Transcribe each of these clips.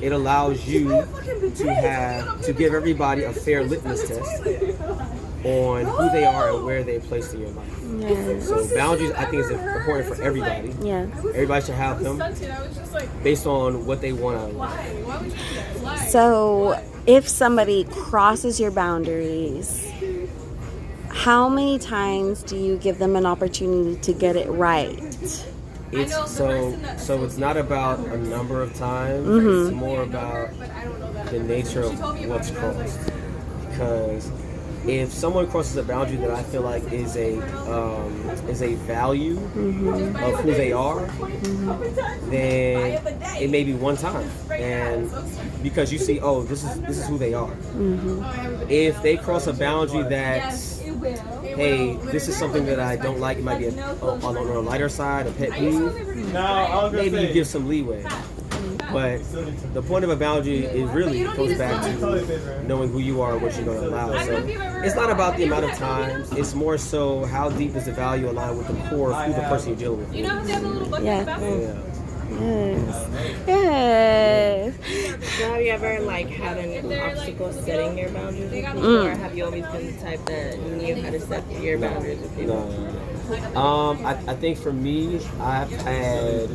it allows you to give everybody a fair litmus test on who they are and where they're placed in your life. Yes. So boundaries, I think, is important for everybody. Yes. Everybody should have them based on what they want to. So if somebody crosses your boundaries, how many times do you give them an opportunity to get it right? It's so it's not about a number of times. It's more about the nature of what's crossed. Because if someone crosses a boundary that I feel like is a value of who they are, then it may be one time, and because you see, oh, this is who they are. If they cross a boundary that's, hey, this is something that I don't like, it might be on a lighter side, a pet peeve, maybe you give some leeway. But the point of a boundary is really goes back to knowing who you are and what you're going to allow. So it's not about the amount of times. It's more so how deep is the value aligned with the core of who the person you're dealing with. Yeah. Yes. So have you ever had an obstacle setting your boundaries with people, or have you always been the type that knew how to set your boundaries with people? No. I think for me, I've had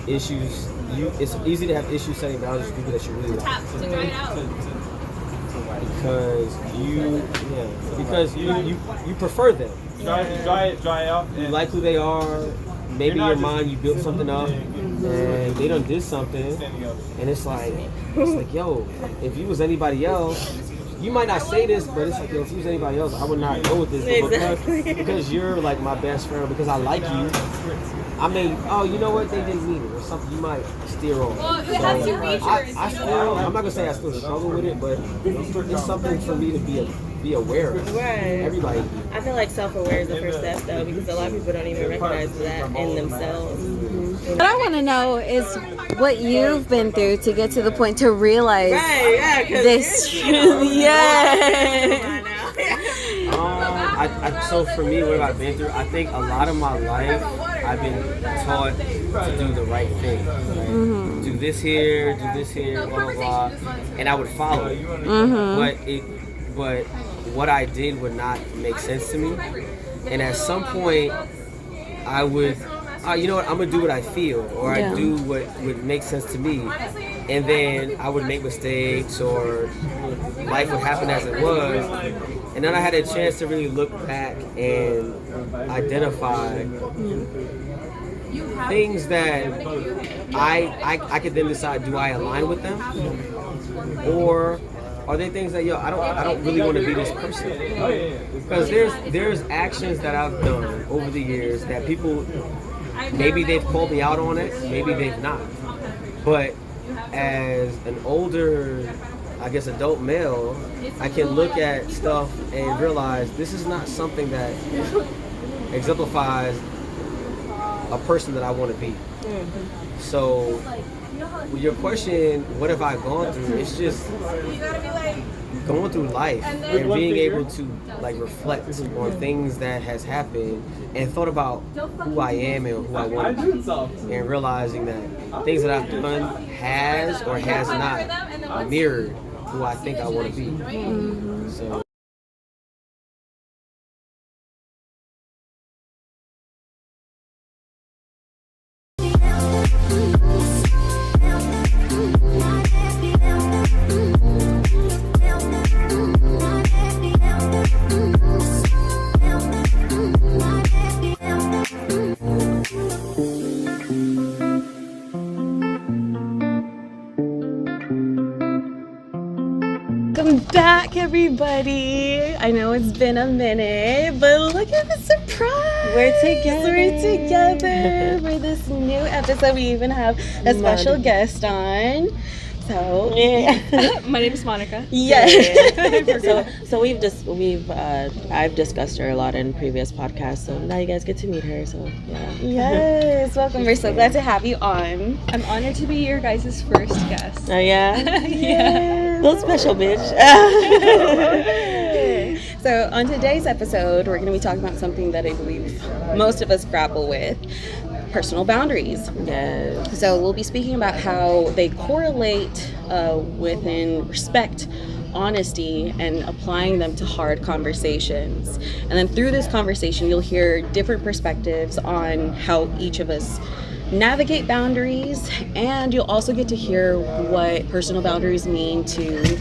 issues. It's easy to have issues setting boundaries with people that you really like. Because you prefer them. Dry out. You like who they are. Maybe in your mind you built something up, and they done did something, and it's like, yo, if you was anybody else, you might not say this, but it's like, yo, if you was anybody else, I would not go with this. But because you're like my best friend, because I like you, I may, oh, you know what, they didn't mean it, or something you might steer on. Well, it has to reach I still, I'm not gonna say I still struggle with it, but it's something for me to be aware of. Right. Everybody. I feel like self-aware is the first step, though, because a lot of people don't even recognize that in themselves. What I want to know is what you've been through to get to the point to realize this truth. Yeah. So for me, what I've been through, I think a lot of my life I've been taught to do the right thing. Right? Do this here, blah blah blah, and I would follow it. But what I did would not make sense to me, and at some point I would, you know what, I'm gonna do what I feel, or I do what would make sense to me, and then I would make mistakes, or life would happen as it was, and then I had a chance to really look back and identify things that I could then decide, do I align with them, or are they things that, yo, I don't really want to be this person? Because there's actions that I've done over the years that people, maybe they've called me out on it, maybe they've not. But as an older, I guess, adult male, I can look at stuff and realize this is not something that exemplifies a person that I want to be. So with your question, what have I gone through? It's just going through life and being able to reflect on things that has happened and thought about who I am and who I want to be, and realizing that things that I've done has or has not mirrored who I think I want to be. So. Welcome back, everybody. I know it's been a minute, but look at the surprise. We're together. We're together for this new episode. We even have a special guest on. So My name is Monica. yes. So I've discussed her a lot in previous podcasts, so now you guys get to meet her. So Yes, welcome. We're so glad to have you on. I'm honored to be your guys' first guest. Oh yeah, Yes. little special bitch. So on today's episode, we're going to be talking about something that I believe most of us grapple with. personal boundaries. Yes. So we'll be speaking about how they correlate within respect, honesty, and applying them to hard conversations. And then through this conversation, you'll hear different perspectives on how each of us navigate boundaries, and you'll also get to hear what personal boundaries mean to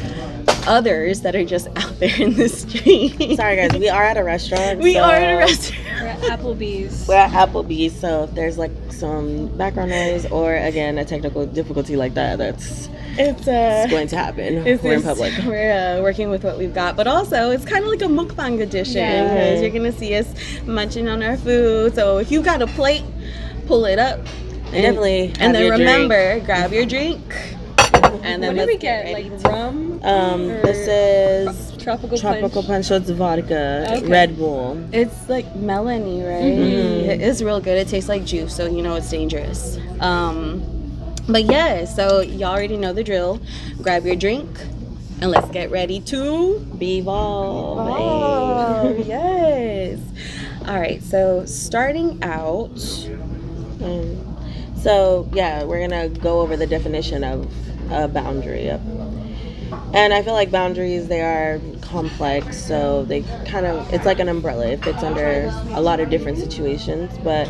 others that are just out there in the street. Sorry guys, we are at a restaurant. We are at a restaurant. We're at Applebee's. We're at Applebee's, so if there's like some background noise or again a technical difficulty like that, it's going to happen. We're in public. We're working with what we've got, but also it's kind of like a mukbang edition because you're gonna see us munching on our food. So if you got a plate, pull it up. And then remember, grab your drink. And then What did we get? Like rum? This is Tropical punch. So it's vodka, Okay. Red Bull. It's like melony, right? It is real good. It tastes like juice, so you know it's dangerous. But yeah, so y'all already know the drill. Grab your drink and let's get ready to BEVOLV. Oh, yes. All right, so starting out. So yeah, we're gonna go over the definition of a boundary. And I feel like boundaries, they are complex, so they it's like an umbrella. It fits under a lot of different situations, but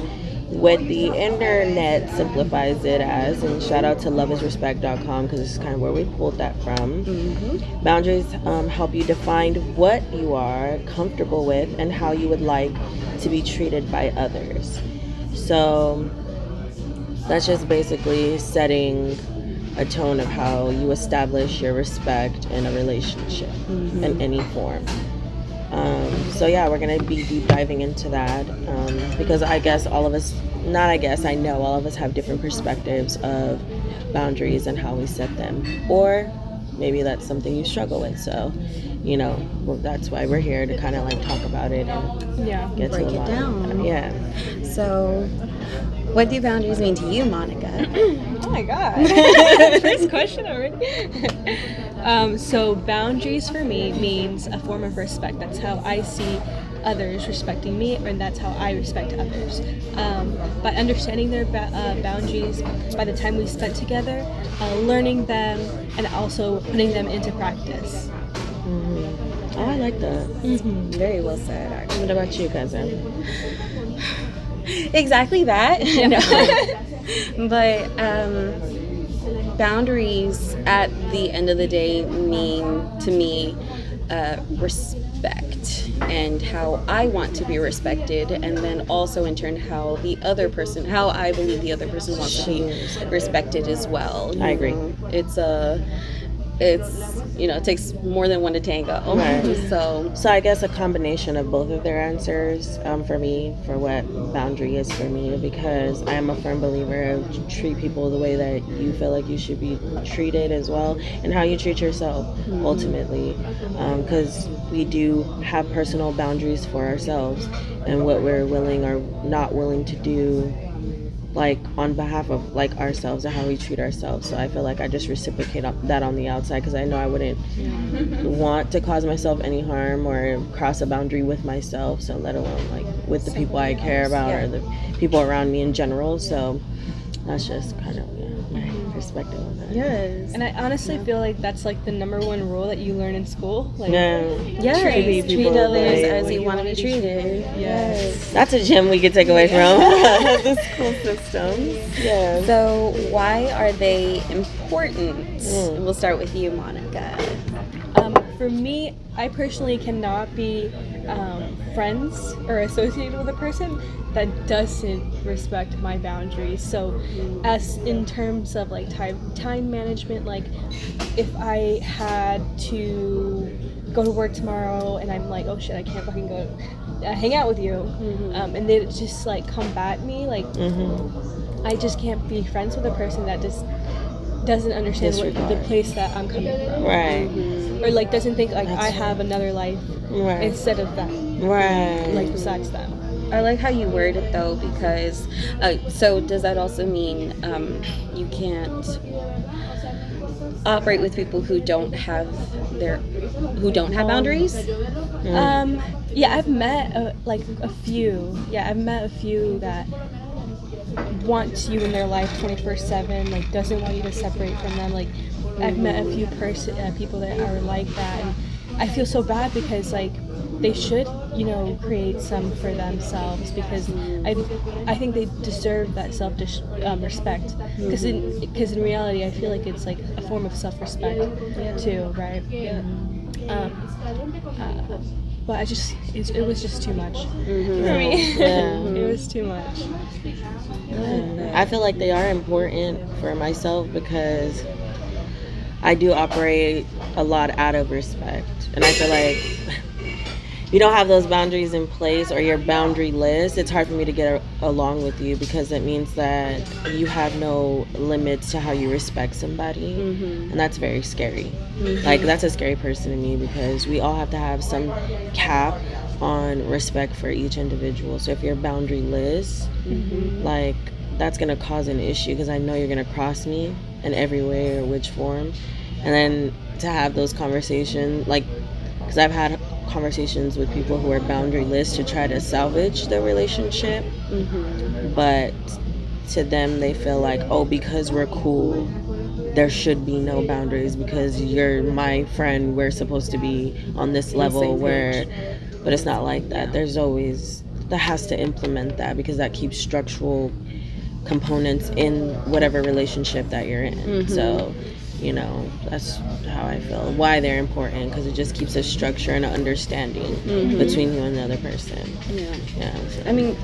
what the internet simplifies it as, and shout out to loveisrespect.com because this is kind of where we pulled that from. Boundaries help you define what you are comfortable with and how you would like to be treated by others. So that's just basically setting a tone of how you establish your respect in a relationship in any form. So yeah, we're gonna be deep diving into that because I know all of us have different perspectives of boundaries and how we set them, or maybe that's something you struggle with. So, that's why we're here to kind of like talk about it and get break to the it bottom. down. Yeah. So, what do boundaries mean to you, Monica? Oh my god. First question already. So boundaries for me means a form of respect. That's how I see others respecting me, and that's how I respect others. By understanding their boundaries, by the time we spent together, learning them, and also putting them into practice. Oh, I like that. Very well said, actually. What about you, cousin? Exactly that. But boundaries at the end of the day mean to me respect and how I want to be respected, and then also in turn how I believe the other person wants to be respected as well. I agree. It takes more than one to tango. Right. So I guess a combination of both of their answers for me, for what boundary is for me, because I am a firm believer of treat people the way that you feel like you should be treated as well, and how you treat yourself ultimately, because we do have personal boundaries for ourselves and what we're willing or not willing to do, like on behalf of like ourselves and how we treat ourselves. So I feel like I just reciprocate that on the outside, because I know I wouldn't want to cause myself any harm or cross a boundary with myself, so let alone like with the people I care about or the people around me in general. So that's just kind of my perspective on that. yes. And I honestly feel like that's like the number one rule that you learn in school. Like, Yes, treat others as you want to be treated. Yes. That's a gem we could take away from the school system. Yeah. So why are they important? We'll start with you, Monica. For me, I personally cannot be friends or associated with a person that doesn't respect my boundaries. So as in terms of like time management, like if I had to go to work tomorrow and I'm like, oh shit, I can't fucking go hang out with you, and they just like combat me, like I just can't be friends with a person that just doesn't understand the place that I'm coming from, Right. or like doesn't think like I have another life instead of that, like besides them. I like how you word it though, because so does that also mean you can't operate with people who don't have boundaries? Yeah, I've met a few. Yeah, I've met a few that wants you in their life 24/7, like doesn't want you to separate from them. Like I've met a few people that are like that, and I feel so bad because like they should, you know, create some for themselves, because I think they deserve that respect, because in reality I feel like it's like a form of self-respect too, right? But it was just too much for me. It was too much. I feel like they are important for myself because I do operate a lot out of respect, and I feel like you don't have those boundaries in place or you're boundaryless, it's hard for me to get along with you, because it means that you have no limits to how you respect somebody, and that's very scary. Like, that's a scary person to me, because we all have to have some cap on respect for each individual. So if you're boundaryless, like, that's gonna cause an issue, because I know you're gonna cross me in every way or which form. And then to have those conversations, like, because I've had conversations with people who are boundaryless to try to salvage the relationship, but to them they feel like, oh, because we're cool there should be no boundaries, because you're my friend, we're supposed to be on this level, where, but it's not like that. There's always, that has to implement that, because that keeps structural components in whatever relationship that you're in. So, you know, that's how I feel. Why they're important, because it just keeps a structure and an understanding between you and the other person. So. I mean,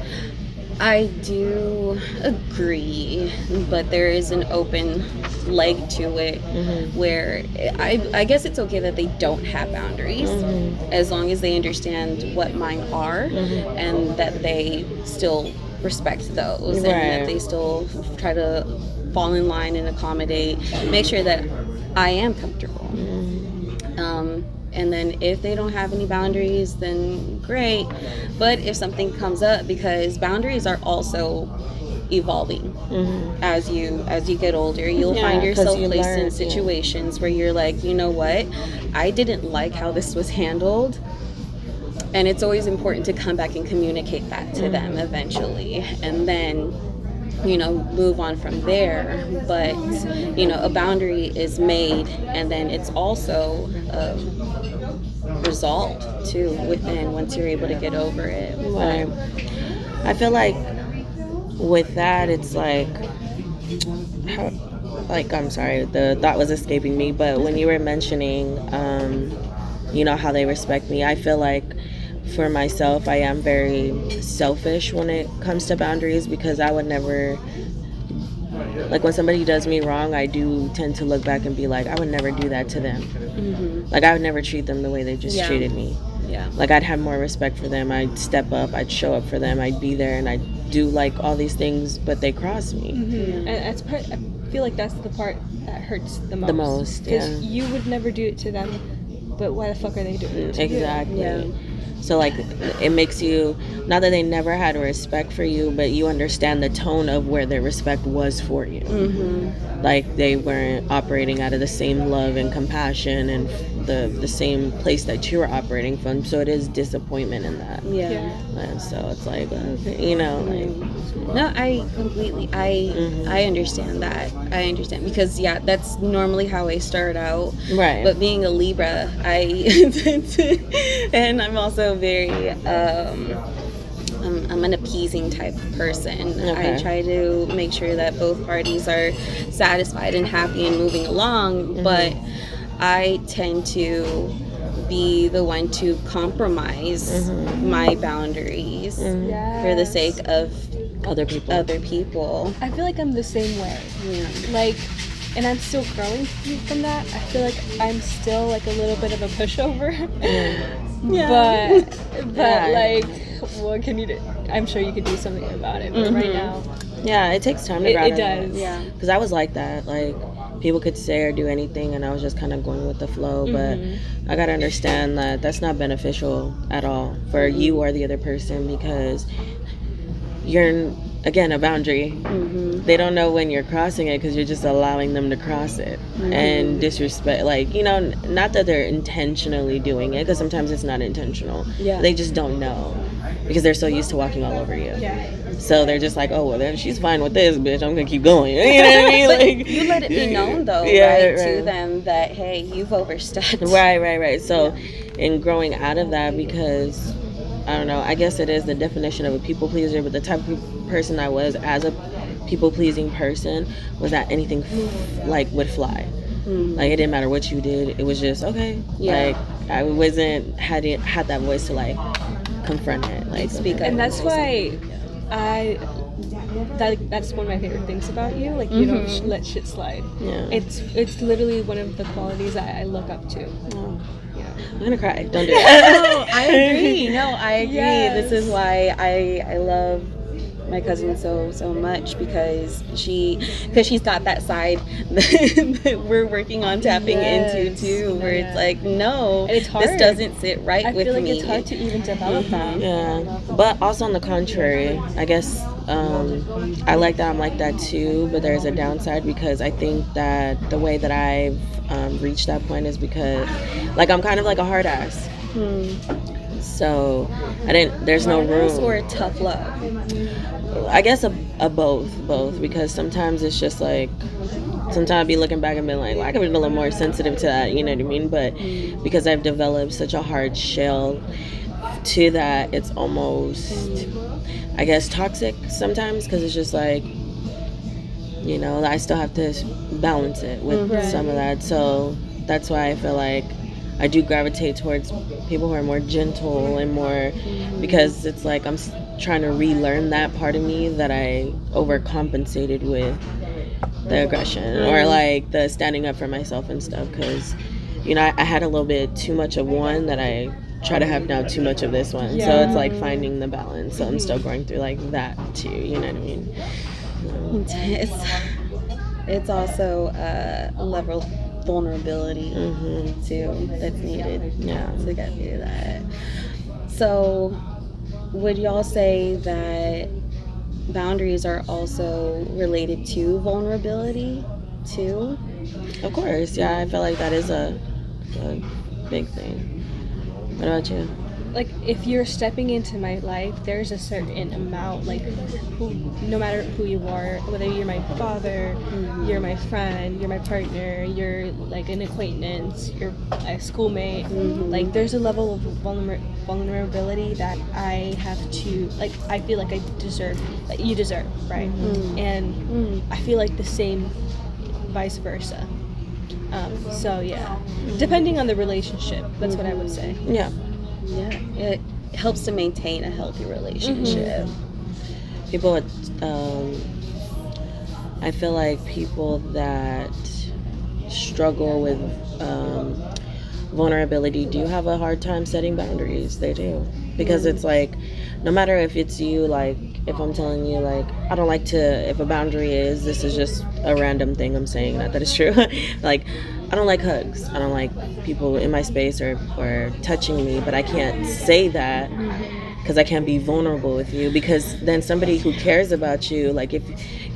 I do agree, but there is an open leg to it, where I guess it's okay that they don't have boundaries, as long as they understand what mine are, and that they still respect those, and that they still try to fall in line and accommodate, make sure that I am comfortable. And then if they don't have any boundaries, then great. But if something comes up, because boundaries are also evolving, as you get older, you'll find yourself placed in situations where you're like, you know what, I didn't like how this was handled. And it's always important to come back and communicate that to them eventually, and then, you know, move on from there. But, you know, a boundary is made, and then it's also resolved too within, once you're able to get over it. Right. I feel like with that, it's like I'm sorry, the thought was escaping me, but when you were mentioning, you know, how they respect me, I feel like for myself, I am very selfish when it comes to boundaries, because I would never, like, when somebody does me wrong, I do tend to look back and be like, I would never do that to them. Like, I would never treat them the way they just treated me. Like, I'd have more respect for them. I'd step up, I'd show up for them, I'd be there, and I'd do like all these things, but they cross me. And that's part, I feel like that's the part that hurts the most. Because you would never do it to them, but why the fuck are they doing it to you? So, like, it makes you, not that they never had respect for you, but you understand the tone of where their respect was for you. Like, they weren't operating out of the same love and compassion and the same place that you were operating from. So it is disappointment in that. And so it's like, okay, you know, like. No, I completely, I understand that. I understand, because that's normally how I start out. Right. But being a Libra, and I'm also very, I'm an appeasing type of person. I try to make sure that both parties are satisfied and happy and moving along, but I tend to be the one to compromise my boundaries for the sake of other people. I feel like I'm the same way. Like, and I'm still growing from that. I feel like I'm still like a little bit of a pushover. But like, what can you do? I'm sure you could do something about it, but right now, it takes time to ground. It does. Because I was like that. Like, people could say or do anything, and I was just kind of going with the flow. But I gotta understand that that's not beneficial at all for you or the other person, because again, a boundary. They don't know when you're crossing it because you're just allowing them to cross it. And disrespect, like, you know, not that they're intentionally doing it, because sometimes it's not intentional. Yeah. They just don't know because they're so used to walking all over you. So they're just like, oh, well, then she's fine with this, bitch. I'm gonna keep going. You know what I mean? Like, you let it be known, though, right, to them that, hey, you've overstepped. Right. So, in growing out of that, because I don't know, I guess it is the definition of a people pleaser, but the type of person I was as a people pleasing person was that anything like would fly. Like, it didn't matter what you did. It was just okay. Like, I wasn't had that voice to like confront it, like speak up. And that's why that's one of my favorite things about you. Like, you don't let shit slide. Yeah. It's literally one of the qualities that I look up to. I'm gonna cry. Don't do that. No, I agree. Yes. This is why I love my cousin so much, because she's got that side that we're working on tapping into too, where it's like, no, and it's hard. This doesn't sit right with me. I feel like it's hard to even develop that. Yeah, but also on the contrary, I guess I like that I'm like that too, but there's a downside, because I think that the way that I've reached that point is because, like, I'm kind of like a hard ass. So there's no room. Or a tough love. I guess a both, because sometimes it's just like, sometimes I'd be looking back and being like, well, I could be a little more sensitive to that, you know what I mean? But because I've developed such a hard shell to that, it's almost, I guess, toxic sometimes, because it's just like, you know, I still have to balance it with some of that. So that's why I feel like I do gravitate towards people who are more gentle and more, because it's like I'm trying to relearn that part of me that I overcompensated with the aggression or like the standing up for myself and stuff, because, you know, I had a little bit too much of one that I try to have now too much of this one. So it's like finding the balance. So I'm still going through like that too, you know what I mean? It's also a level of vulnerability too that's needed to get through that. So would y'all say that boundaries are also related to vulnerability too? Of course, yeah. I feel like that is a big thing. What about you? Like, if you're stepping into my life, there's a certain amount, like, no matter who you are, whether you're my father, you're my friend, you're my partner, you're like an acquaintance, you're a schoolmate, like, there's a level of vulnerability that I have to, like, I feel like I deserve, like, you deserve, right? And I feel like the same vice versa. So yeah, depending on the relationship, that's what I would say. Yeah, it helps to maintain a healthy relationship. People, I feel like people that struggle with vulnerability do have a hard time setting boundaries. They do, because it's like, no matter if it's you, like, if I'm telling you, like, I don't like to, if a boundary is, this is just a random thing I'm saying, not that it's true, like, I don't like hugs. I don't like people in my space or touching me, but I can't say that because I can't be vulnerable with you, because then somebody who cares about you, like, if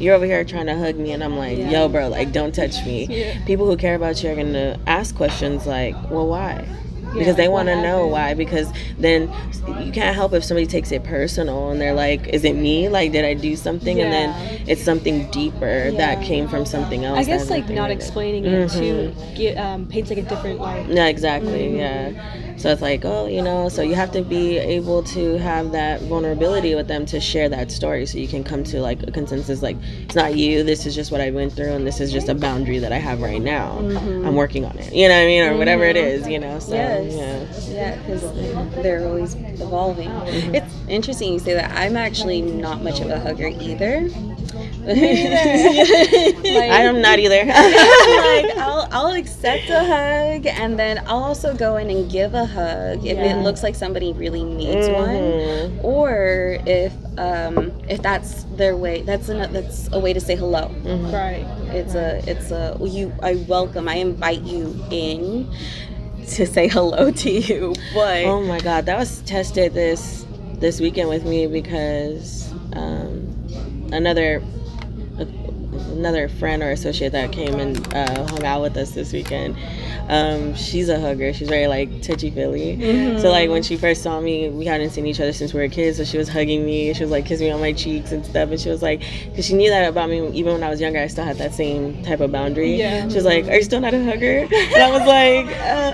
you're over here trying to hug me and I'm like, yo, bro, like, don't touch me. People who care about you are going to ask questions like, well, why? Because they want to know why, because then you can't help if somebody takes it personal and they're like, is it me? Like, did I do something? And then it's something deeper that came from something else. I guess, like, not explaining it too paints like a different light. Yeah, exactly. Yeah. So it's like, oh, you know, so you have to be able to have that vulnerability with them to share that story, so you can come to like a consensus, like, it's not you, this is just what I went through, and this is just a boundary that I have right now. I'm working on it, you know what I mean, or whatever it is, you know. So yeah, because they're always evolving. It's interesting you say that. I'm actually not much of a hugger either. Like, I am not either. Like, I'll accept a hug, and then I'll also go in and give a hug if it looks like somebody really needs one, or if that's their way. That's a way to say hello. right. I invite you in to say hello to you. But oh my God, that was tested this weekend with me, because another friend or associate that came and hung out with us this weekend. She's a hugger. She's very like touchy-feely. So like when she first saw me, we hadn't seen each other since we were kids, so she was hugging me. She was like kissing me on my cheeks and stuff, and she was like, because she knew that about me even when I was younger, I still had that same type of boundary. She was like, are you still not a hugger? And I was like,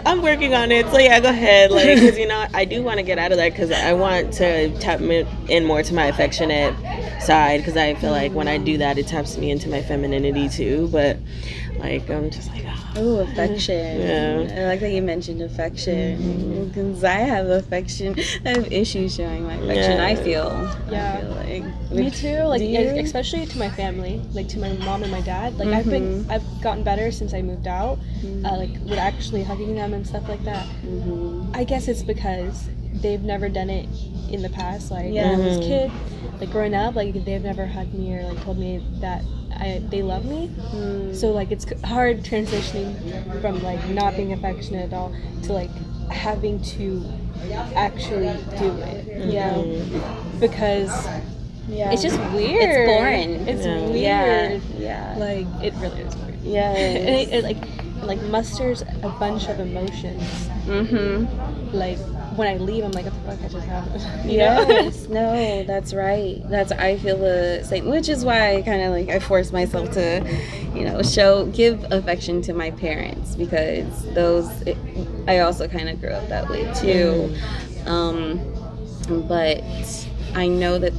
I'm working on it, so yeah, go ahead. Like, because I do want to get out of that, because I want to tap in more to my affectionate side, because I feel like when I do that, it taps me into my femininity too. But like, I'm just like, oh, affection. I like that you mentioned affection, because I have affection. I have issues showing my affection. I feel like me too. Like especially to my family, like to my mom and my dad. Like I've gotten better since I moved out. Like with actually hugging them and stuff like that. I guess it's because they've never done it in the past. Like when I was a kid, like growing up, like they've never hugged me or like told me that they love me. So like it's hard transitioning from like not being affectionate at all to like having to actually do it, you know, because it's just weird. It's boring. It's weird. Like it really is weird. And it like musters a bunch of emotions. Like when I leave, I'm like, what the fuck I just happened? Yes, no, that's right. I feel the same, which is why I kind of like, I force myself to, give affection to my parents, because I also kind of grew up that way too. But I know that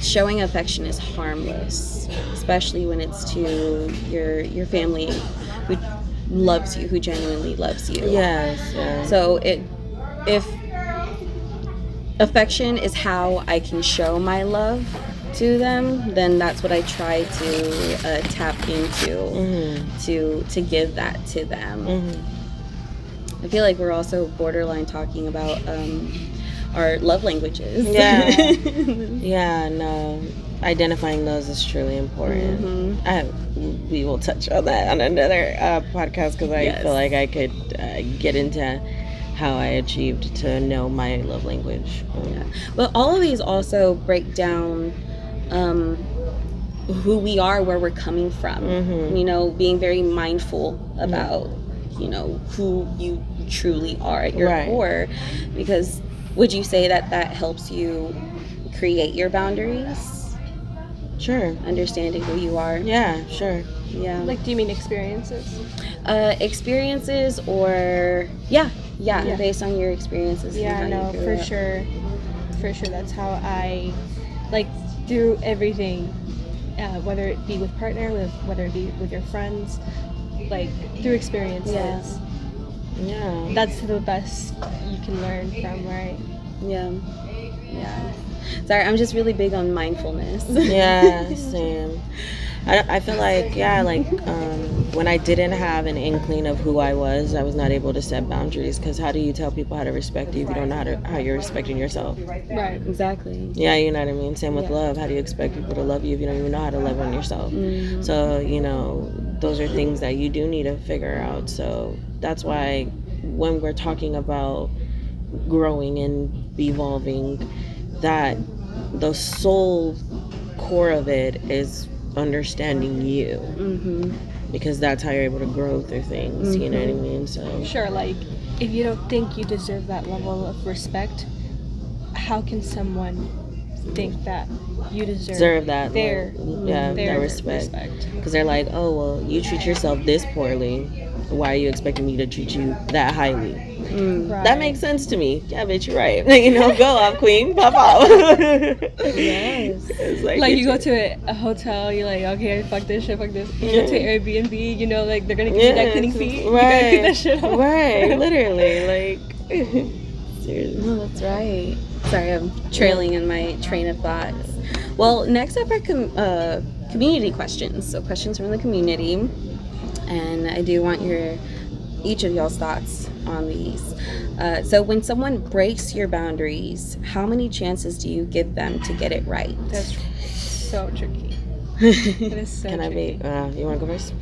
showing affection is harmless, especially when it's to your family who loves you, who genuinely loves you. Yes. So if affection is how I can show my love to them, then that's what I try to tap into to give that to them. I feel like we're also borderline talking about our love languages. Identifying those is truly important. We will touch on that on another podcast, because I feel like I could get into how I achieved to know my love language. But all of these also break down who we are, where we're coming from. Being very mindful about who you truly are at your core. Because would you say that helps you create your boundaries? Sure. Understanding who you are. Yeah, sure. Yeah. Like, do you mean experiences? Experiences, or based on your experiences. For sure. That's how I, like, through everything, whether it be with partner, whether it be with your friends, like through experiences. That's the best you can learn from, right? Sorry, I'm just really big on mindfulness. Same. I feel like when I didn't have an inkling of who I was not able to set boundaries, because how do you tell people how to respect you if you don't know how you're respecting yourself? Right. Exactly. Yeah, you know what I mean? Same with love. How do you expect people to love you if you don't even know how to love on yourself? So, those are things that you do need to figure out. So that's why when we're talking about growing and evolving, that the soul core of it is understanding you, because that's how you're able to grow through things. You know what I mean? So sure, like if you don't think you deserve that level of respect, how can someone think that you deserve that their respect? Because they're like, oh well, you treat yourself this poorly, why are you expecting me to treat you that highly? That makes sense to me. Yeah, bitch, you're right. Go off, queen, pop off. Yes. Like you go to a hotel, you're like, okay, fuck this shit, fuck this. You go to Airbnb, like they're gonna give you that cleaning fee. You gotta clean that shit up. Right, literally, like. Seriously. No, that's right. Sorry, I'm trailing in my train of thoughts. Well, next up are community questions. So questions from the community, and I do want each of y'all's thoughts on these. So when someone breaks your boundaries, how many chances do you give them to get it right? That's so tricky. It is so Can tricky. I be? You want to go first?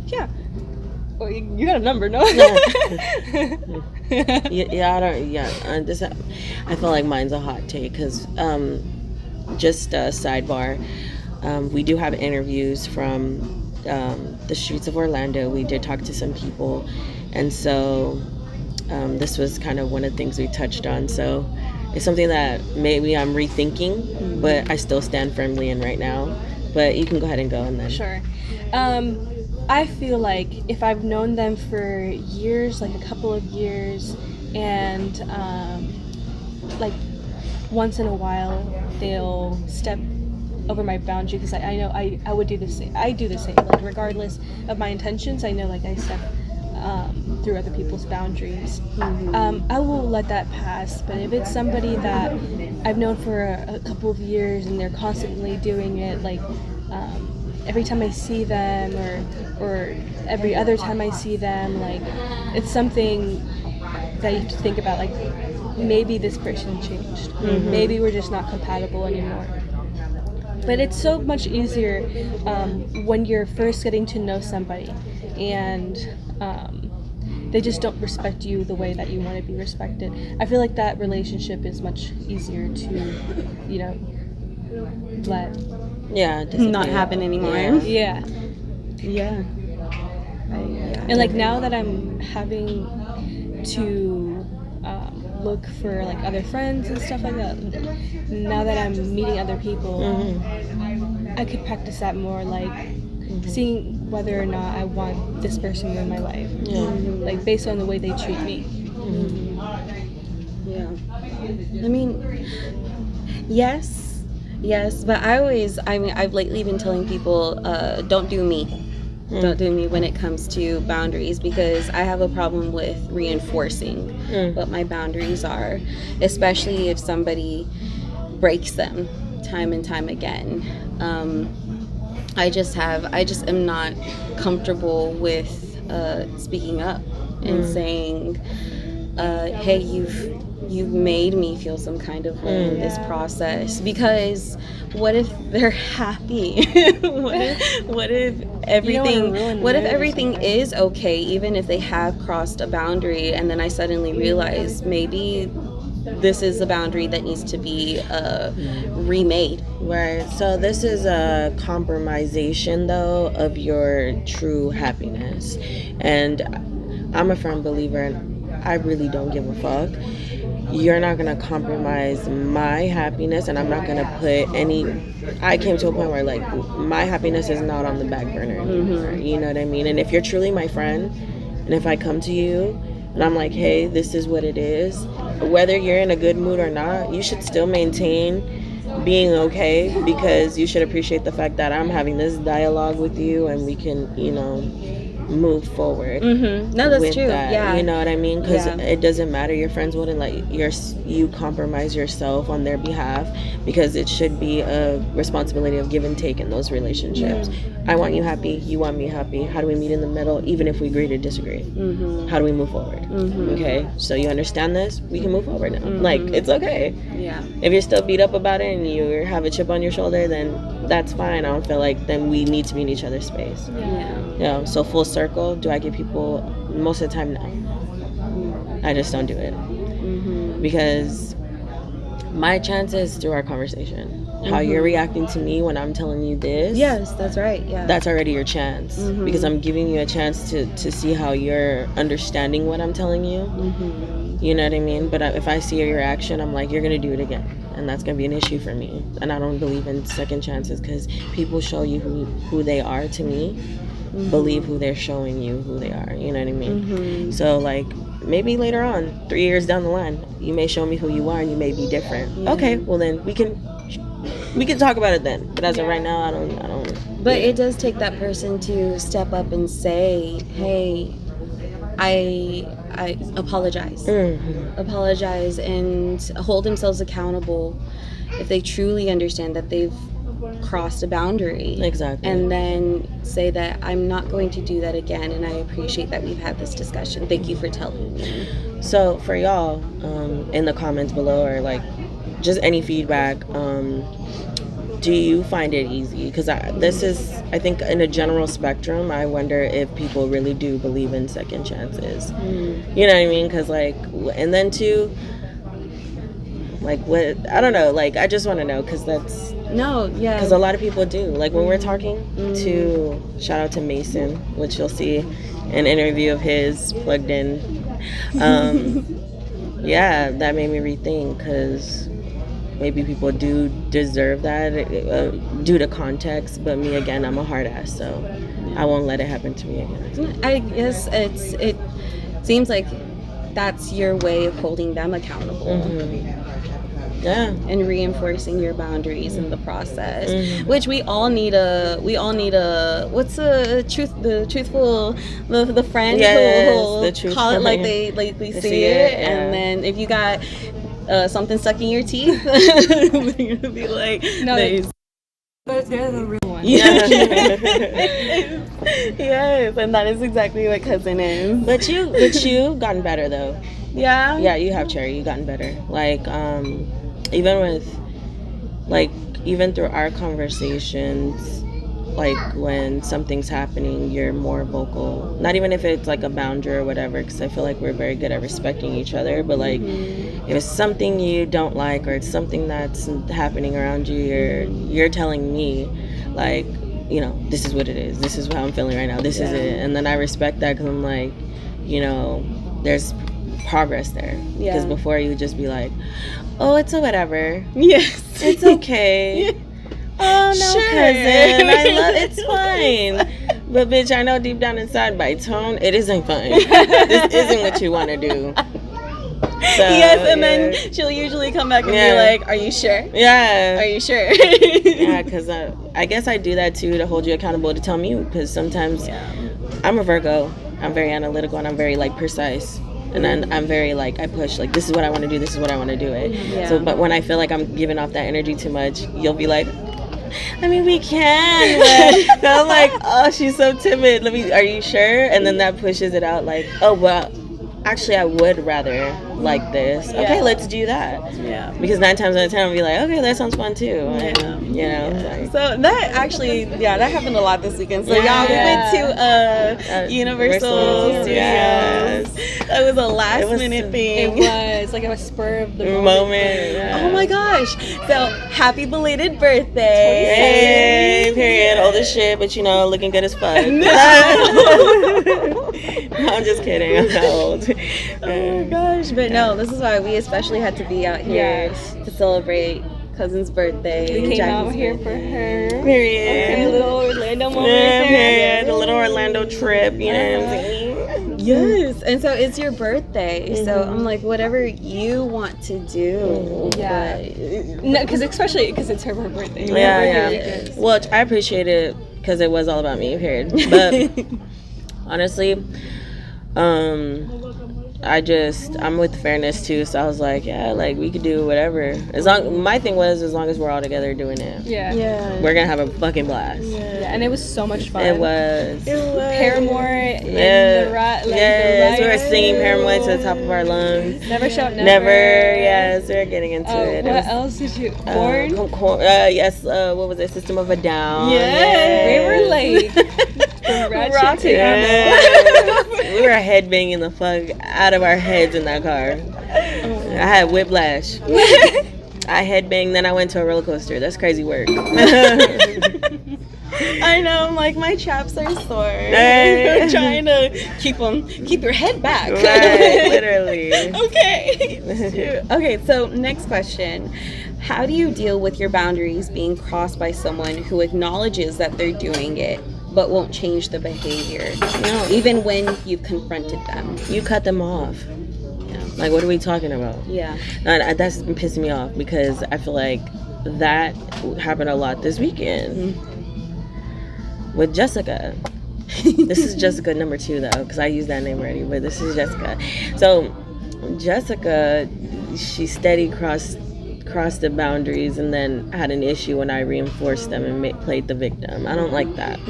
Yeah. Well, you got a number, no? I feel like mine's a hot take, because just a sidebar. We do have interviews from the streets of Orlando. We did talk to some people, and so this was kind of one of the things we touched on. So it's something that maybe I'm rethinking, but I still stand firmly in right now. But you can go ahead and go, and then Sure. I feel like if I've known them for years, like a couple of years, and like once in a while they'll step over my boundary, because I know I would do the same. I do the same. Like regardless of my intentions, I know like I step through other people's boundaries. I will let that pass. But if it's somebody that I've known for a couple of years and they're constantly doing it, like every time I see them or every other time I see them, like it's something that you have to think about. Like maybe this person changed. Maybe we're just not compatible anymore. But it's so much easier when you're first getting to know somebody and they just don't respect you the way that you want to be respected. I feel like that relationship is much easier to, let Not happen anymore. yeah. Yeah. And like now that I'm having to look for like other friends and stuff like that, now that I'm meeting other people, I could practice that more, like seeing whether or not I want this person in my life, like based on the way they treat me. Yeah. I mean, yes, but I've lately been telling people, don't do me. Don't do me when it comes to boundaries, because I have a problem with reinforcing what my boundaries are, especially if somebody breaks them time and time again. I just am not comfortable with speaking up and saying, hey, you've made me feel some kind of way in this process, because what if they're happy? what if everything is okay, even if they have crossed a boundary, and then I suddenly realize maybe this is a boundary that needs to be remade. Right. So this is a compromisation, though, of your true happiness. And I'm a firm believer, and I really don't give a fuck. You're not going to compromise my happiness, and I'm not going to put any... I came to a point where, like, my happiness is not on the back burner anymore. You know what I mean? And if you're truly my friend, and if I come to you, and I'm like, hey, this is what it is, whether you're in a good mood or not, you should still maintain being okay, because you should appreciate the fact that I'm having this dialogue with you and we can, move forward. No, that's true. That, yeah. You know what I mean? Because it doesn't matter. Your friends wouldn't let you compromise yourself on their behalf, because it should be a responsibility of give and take in those relationships. I want you happy. You want me happy. How do we meet in the middle, even if we agree to disagree? How do we move forward? Okay, so you understand this? We can move forward now. Like, it's okay. Yeah. If you're still beat up about it and you have a chip on your shoulder, then that's fine. I don't feel like then we need to be in each other's space. Yeah. So full circle, do I give people... Most of the time, no. I just don't do it. Because my chances through our conversation, how you're reacting to me when I'm telling you this... Yes, that's right. Yeah. That's already your chance. Because I'm giving you a chance to see how you're understanding what I'm telling you. You know what I mean? But if I see your reaction, I'm like, you're going to do it again. And that's going to be an issue for me. And I don't believe in second chances, because people show you who they are to me. Believe who they're showing you who they are. You know what I mean? So, like, maybe later on, 3 years down the line, you may show me who you are and you may be different. Okay, well then we can talk about it then. But as of right now, I don't. But it does take that person to step up and say, hey, I apologize. Apologize and hold themselves accountable if they truly understand that they've crossed a boundary. Exactly. And then say that I'm not going to do that again, and I appreciate that we've had this discussion. Thank you for telling me. So for y'all, in the comments below, or like just any feedback, do you find it easy? Because this is, I think, in a general spectrum, I wonder if people really do believe in second chances. You know what I mean? Because, like, and then too, Like, what? I don't know. Like, I just want to know because that's No, yeah. because a lot of people do. Like when we're talking to, shout out to Mason, which you'll see an interview of his plugged in. Yeah, that made me rethink because maybe people do deserve that due to context. But me, again, I'm a hard ass, so I won't let it happen to me again. I guess it seems like that's your way of holding them accountable. Yeah. And reinforcing your boundaries in the process, which we all need a what's the truthful the friend who'll the truth call it like they see it, yeah. And then if you got something stuck in your teeth, they're gonna be like, No, nice. But they're the real ones. Yeah. Yes, and that is exactly what cousin is. But you've gotten better though. Yeah. Yeah, you have, Cherry. You've gotten better. Like, even with, like, even through our conversations, like, when something's happening, you're more vocal. Not even if it's, like, a boundary or whatever, because I feel like we're very good at respecting each other. But, like, if it's something you don't like or it's something that's happening around you, you're telling me, like, you know, this is what it is. This is how I'm feeling right now. This is it. And then I respect that because I'm like, you know, there's progress there. Because before you would just be like, oh, it's a whatever. Yes. It's okay. Oh, no, Sure. cousin. It's fine. But, bitch, I know deep down inside by tone, it isn't fine. This isn't what you want to do. So, yes, and then she'll usually come back and be like, are you sure? Yeah. Are you sure? Yeah, because I guess I do that, too, to hold you accountable, to tell me. Because sometimes I'm a Virgo. I'm very analytical, and I'm very, like, precise. And then I'm very, like, I push, like, this is what I want to do, this is what I want to do it. Yeah. So, but when I feel like I'm giving off that energy too much, you'll be like, I mean, we can. But I'm like, oh, she's so timid. Are you sure? And then that pushes it out, like, oh, well, actually, I would rather like this. Okay, let's do that. Yeah. Because 9 times out of 10, I'll be like, okay, that sounds fun too. And, you know. Like, so that actually, that happened a lot this weekend. So we went to Universal Studios. Yes. That was a last minute thing. It was like a spur of the moment. Yeah. Oh my gosh. So happy belated birthday. Hey, period. Old as shit, but you know, looking good as fuck. No, I'm just kidding. I'm not old. Oh my gosh. But no, this is why we especially had to be out here to celebrate cousin's birthday. We came out here for her. Period. Okay, a little Orlando moment. Period. A little Orlando trip, you know what I'm saying? Yes, and so it's your birthday, so I'm like, whatever you want to do. Yeah. No, because especially because it's her birthday. Yeah. Well, I appreciate it because it was all about me, period. But honestly, I'm with fairness too, so I was like, yeah, like we could do whatever. My thing was, as long as we're all together doing it. Yeah. We're gonna have a fucking blast. Yeah, and it was so much fun. It was. Paramore in the ride. Yes, we were singing Paramore to the top of our lungs. Never Shout Never. Never, yes, we were getting into it. What else did you? Corn? Yes, what was it? System of a Down. We were late. Rocking. We were headbanging the fuck out of our heads in that car. I had whiplash. I headbanged, then I went to a roller coaster. That's crazy work. I know, I'm like, my chaps are sore. I'm trying to keep your head back. Right, literally. Okay. Okay, so next question. How do you deal with your boundaries being crossed by someone who acknowledges that they're doing it, but won't change the behavior? No. Even when you've confronted them. You cut them off. Like, what are we talking about? Yeah. And that's been pissing me off because I feel like that happened a lot this weekend with Jessica. This is Jessica number 2 though, because I used that name already, but this is Jessica. So Jessica, she steady crossed the boundaries and then had an issue when I reinforced them and played the victim. I don't like that.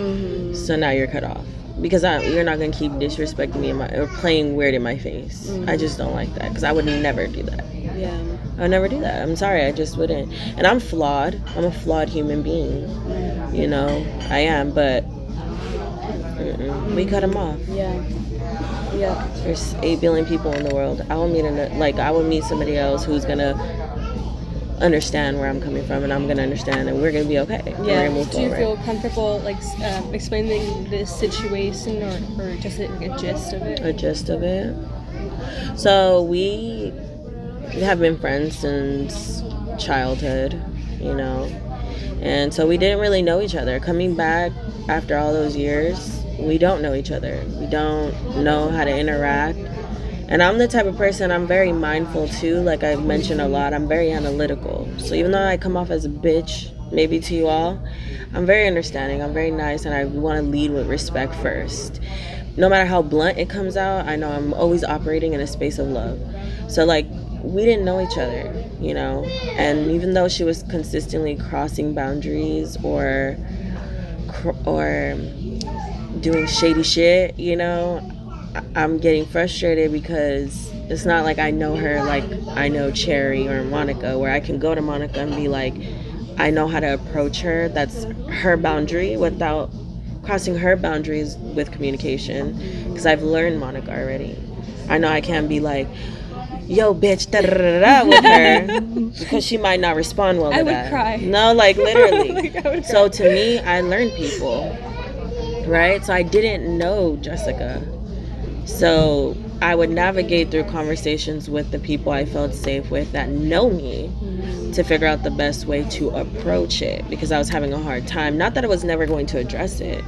So now you're cut off. Because you're not going to keep disrespecting me or playing weird in my face. I just don't like that. Because I would never do that. Yeah. I would never do that. I'm sorry. I just wouldn't. And I'm flawed. I'm a flawed human being. You know, I am. But we cut them off. Yeah. There's 8 billion people in the world. I would meet somebody else who's going to understand where I'm coming from, and I'm gonna understand, and we're gonna be okay. Yeah. We're gonna move Do you forward. feel comfortable like explaining this situation or just like a gist of it? A gist of it. So we have been friends since childhood, you know, and so we didn't really know each other. Coming back after all those years, we don't know each other. We don't know how to interact. And I'm the type of person, I'm very mindful too. Like I mentioned a lot, I'm very analytical. So even though I come off as a bitch, maybe to you all, I'm very understanding, I'm very nice, and I want to lead with respect first. No matter how blunt it comes out, I know I'm always operating in a space of love. So like, we didn't know each other, you know? And even though she was consistently crossing boundaries or doing shady shit, you know, I'm getting frustrated because it's not like I know her like I know Cherry or Monica, where I can go to Monica and be like, I know how to approach her. That's her boundary without crossing her boundaries with communication, because I've learned Monica already. I know I can't be like, yo, bitch, da da da da with her, because she might not respond well to that. I would cry. No, like literally. Like, I would So cry. to me, I learned people, right? So I didn't know Jessica. So I would navigate through conversations with the people I felt safe with that know me to figure out the best way to approach it, because I was having a hard time. Not that I was never going to address it.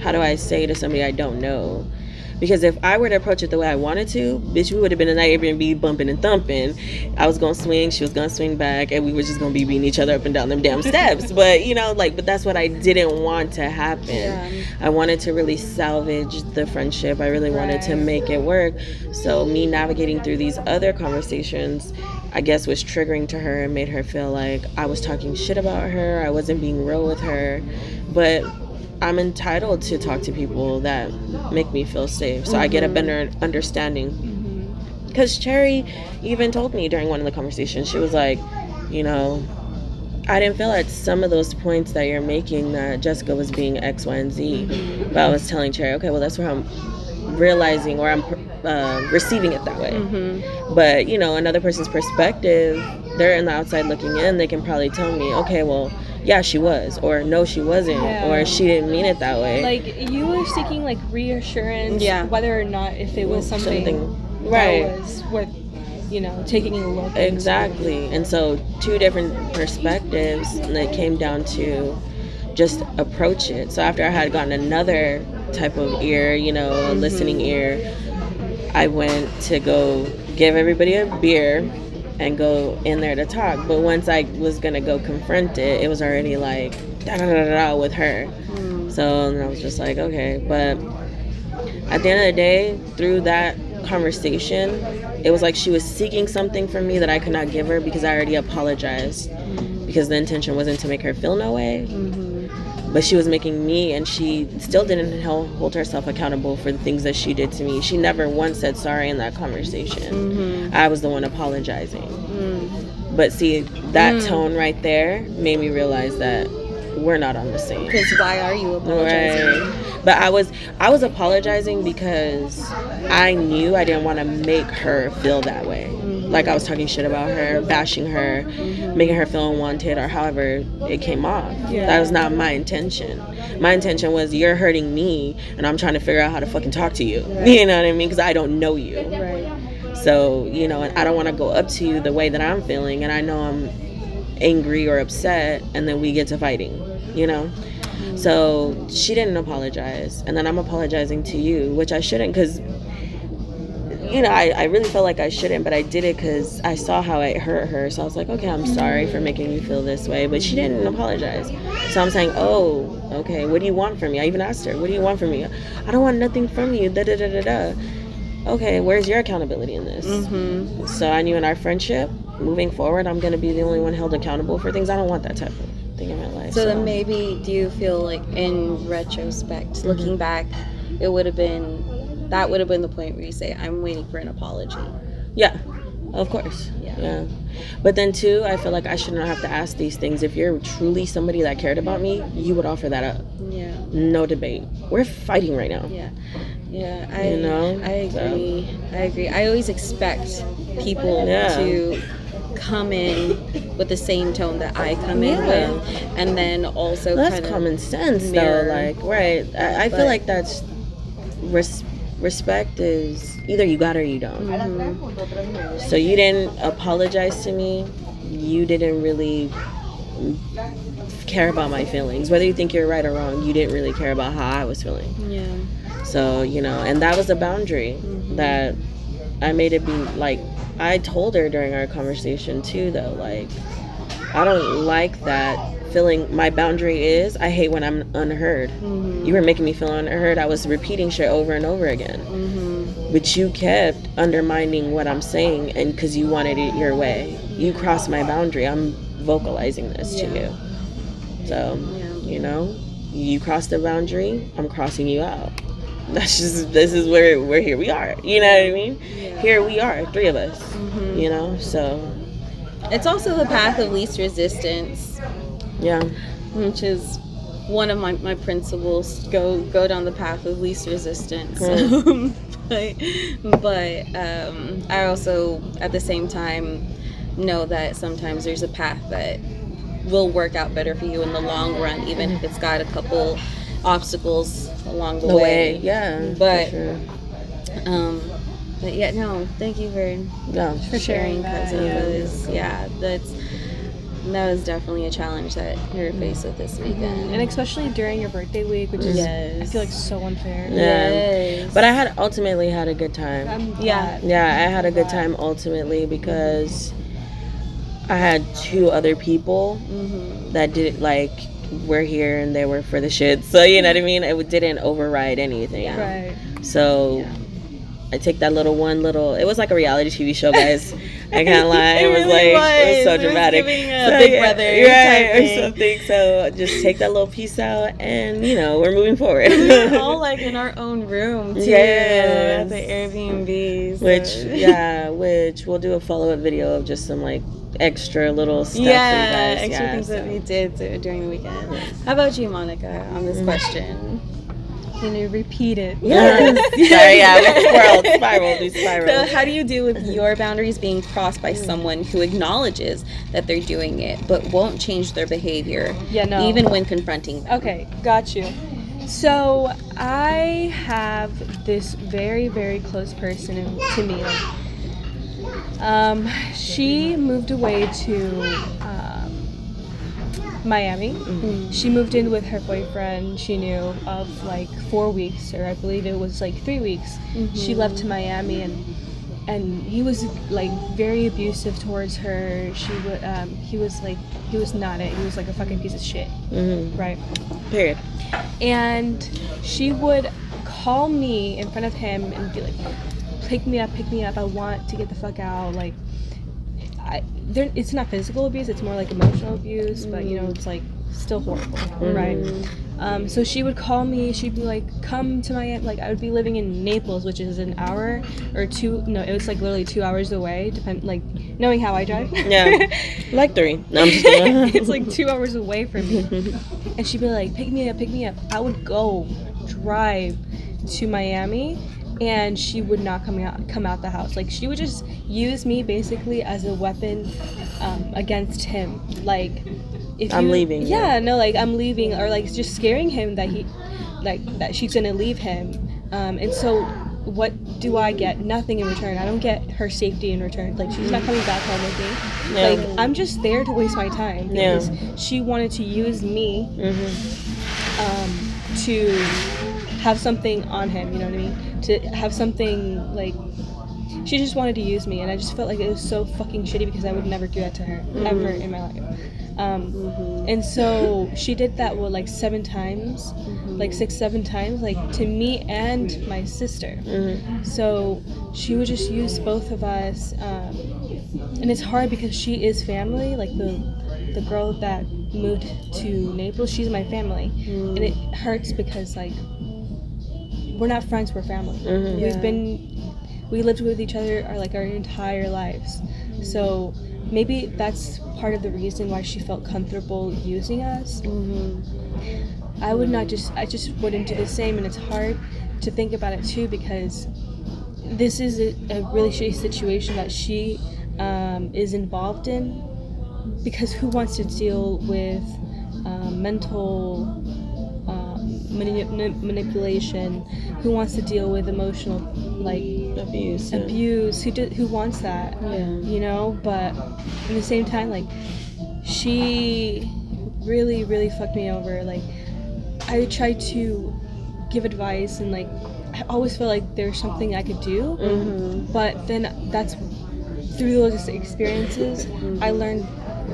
How do I say to somebody I don't know? Because if I were to approach it the way I wanted to, bitch, we would have been in that Airbnb bumping and thumping. I was going to swing, she was going to swing back, and we were just going to be beating each other up and down them damn steps. But, you know, like, but that's what I didn't want to happen. Yeah. I wanted to really salvage the friendship. I really wanted to make it work. So me navigating through these other conversations, I guess, was triggering to her and made her feel like I was talking shit about her. I wasn't being real with her. But I'm entitled to talk to people that make me feel safe, so I get a better understanding. Because Cherry even told me during one of the conversations, she was like, you know, I didn't feel at some of those points that you're making that Jessica was being X, Y, and Z. But I was telling Cherry, okay, well, that's where I'm realizing, or I'm receiving it that way. But, you know, another person's perspective, they're in the outside looking in, they can probably tell me, okay, well, yeah, she was, or no, she wasn't, or she didn't mean it that way. Like, you were seeking like reassurance, Yeah. or not, if it was something right, that was worth, you know, taking a look into. Exactly. And so two different perspectives, and it came down to just approach it. So after I had gotten another type of ear, you know, a listening ear, I went to go give everybody a beer and go in there to talk. But once I was gonna go confront it, it was already like da da da da with her. So and I was just like, okay. But at the end of the day, through that conversation, it was like she was seeking something from me that I could not give her, because I already apologized, because the intention wasn't to make her feel no way. But she was making me, and she still didn't hold herself accountable for the things that she did to me. She never once said sorry in that conversation. I was the one apologizing. But see, that tone right there made me realize that we're not on the same. Because why are you apologizing? Right. But I was apologizing because I knew I didn't want to make her feel that way. Like I was talking shit about her, bashing her, making her feel unwanted, or however it came off. That was not my intention. My intention was, you're hurting me, and I'm trying to figure out how to fucking talk to you. You know what I mean? Because I don't know you. So, you know, and I don't want to go up to you the way that I'm feeling, and I know I'm angry or upset, and then we get to fighting, you know? So she didn't apologize, and then I'm apologizing to you, which I shouldn't, because, you know, I really felt like I shouldn't, but I did it because I saw how it hurt her. So I was like, okay, I'm sorry for making you feel this way, but she didn't apologize. So I'm saying, oh, okay, what do you want from me? I even asked her, what do you want from me? I don't want nothing from you, da da da da da. Okay, where's your accountability in this? So I knew in our friendship, moving forward, I'm going to be the only one held accountable for things. I don't want that type of thing in my life. So then maybe, do you feel like in retrospect, looking back, that would have been the point where you say, I'm waiting for an apology? Yeah, of course. Yeah. But then too, I feel like I should not have to ask these things. If you're truly somebody that cared about me, you would offer that up. Yeah. No debate. We're fighting right now. Yeah, You know? I agree. I always expect people Yeah. to come in with the same tone that I come in with, and then also Well, that's kind of common sense mirror. though, like, right. I feel like that's respect is either you got it or you don't. So you didn't apologize to me, you didn't really care about my feelings, whether you think you're right or wrong. You didn't really care about how I was feeling. So, you know, and that was a boundary that I made it be, like, I told her during our conversation too, though, like, I don't like that feeling. My boundary is, I hate when I'm unheard. You were making me feel unheard. I was repeating shit over and over again. But you kept undermining what I'm saying, and because you wanted it your way. You crossed my boundary. I'm vocalizing this to you. So, you know, you crossed the boundary, I'm crossing you out. This is where here we are. You know what I mean? Here we are, 3 of us. You know, so It's also the path of least resistance. Yeah. Which is one of my principles. Go down the path of least resistance. But I also, at the same time, know that sometimes there's a path that will work out better for you in the long run, even if it's got a couple obstacles along the way. Yeah. But for sure. But yeah, no, thank you for sharing, cousin. Because that was definitely a challenge that you were faced with this weekend, and especially during your birthday week, which is I feel like so unfair. But I ultimately had a good time. I had a good time ultimately because I had 2 other people that did, like, were here and they were for the shit. So you know what I mean? It didn't override anything. Right. So I take that it was like a reality TV show, guys. I can't lie. It was so dramatic. It was giving a Big Brother or something. So just take that little piece out, and you know we're moving forward. We were all like in our own room too, at the Airbnb. So. Which we'll do a follow-up video of just some like extra little stuff for you guys. Extra things that we did during the weekend. How about you, Monica, on this question? Can you repeat it? Yes. Sorry, we spiraled. So how do you deal with your boundaries being crossed by someone who acknowledges that they're doing it but won't change their behavior, even when confronting them? Okay, got you. So I have this very, very close person to me. She moved away to Miami. She moved in with her boyfriend she knew of like 4 weeks, or I believe it was like 3 weeks. She left to Miami, and he was like very abusive towards her. He was not it. He was like a fucking piece of shit. Right. Period. And she would call me in front of him and be like, pick me up, I want to get the fuck out. Like, it's not physical abuse, it's more like emotional abuse, but you know, it's like still horrible, right? So she would call me, she'd be like, come to my, like, I would be living in Naples, which is an hour or 2, no, it was like literally 2 hours away, like, knowing how I drive. Like 3. No, I'm just kidding. It's like 2 hours away from me. And she'd be like, pick me up. I would go drive to Miami, and she would not come out the house. Like, she would just use me basically as a weapon against him. Like, if I'm leaving. Like, I'm leaving, or like just scaring him that she's gonna leave him. And so what do I get? Nothing in return. I don't get her safety in return. Like, she's not coming back home with me. Like, I'm just there to waste my time because she wanted to use me to have something on him, you know what I mean? To have something, like, she just wanted to use me, and I just felt like it was so fucking shitty because I would never do that to her, ever in my life. And so she did that, like 7 times, like 6-7 times, like to me and my sister. So she would just use both of us, and it's hard because she is family, like the girl that moved to Naples, she's my family, and it hurts because, like, we're not friends, we're family. We lived with each other our entire lives. So maybe that's part of the reason why she felt comfortable using us. I just wouldn't do the same, and it's hard to think about it too because this is a really shitty situation that she is involved in, because who wants to deal with mental manipulation? Who wants to deal with emotional abuse? Who wants that? You know. But at the same time, like, she really, really fucked me over. Like, I tried to give advice, and like, I always felt like there's something I could do, but then that's through those experiences, I learned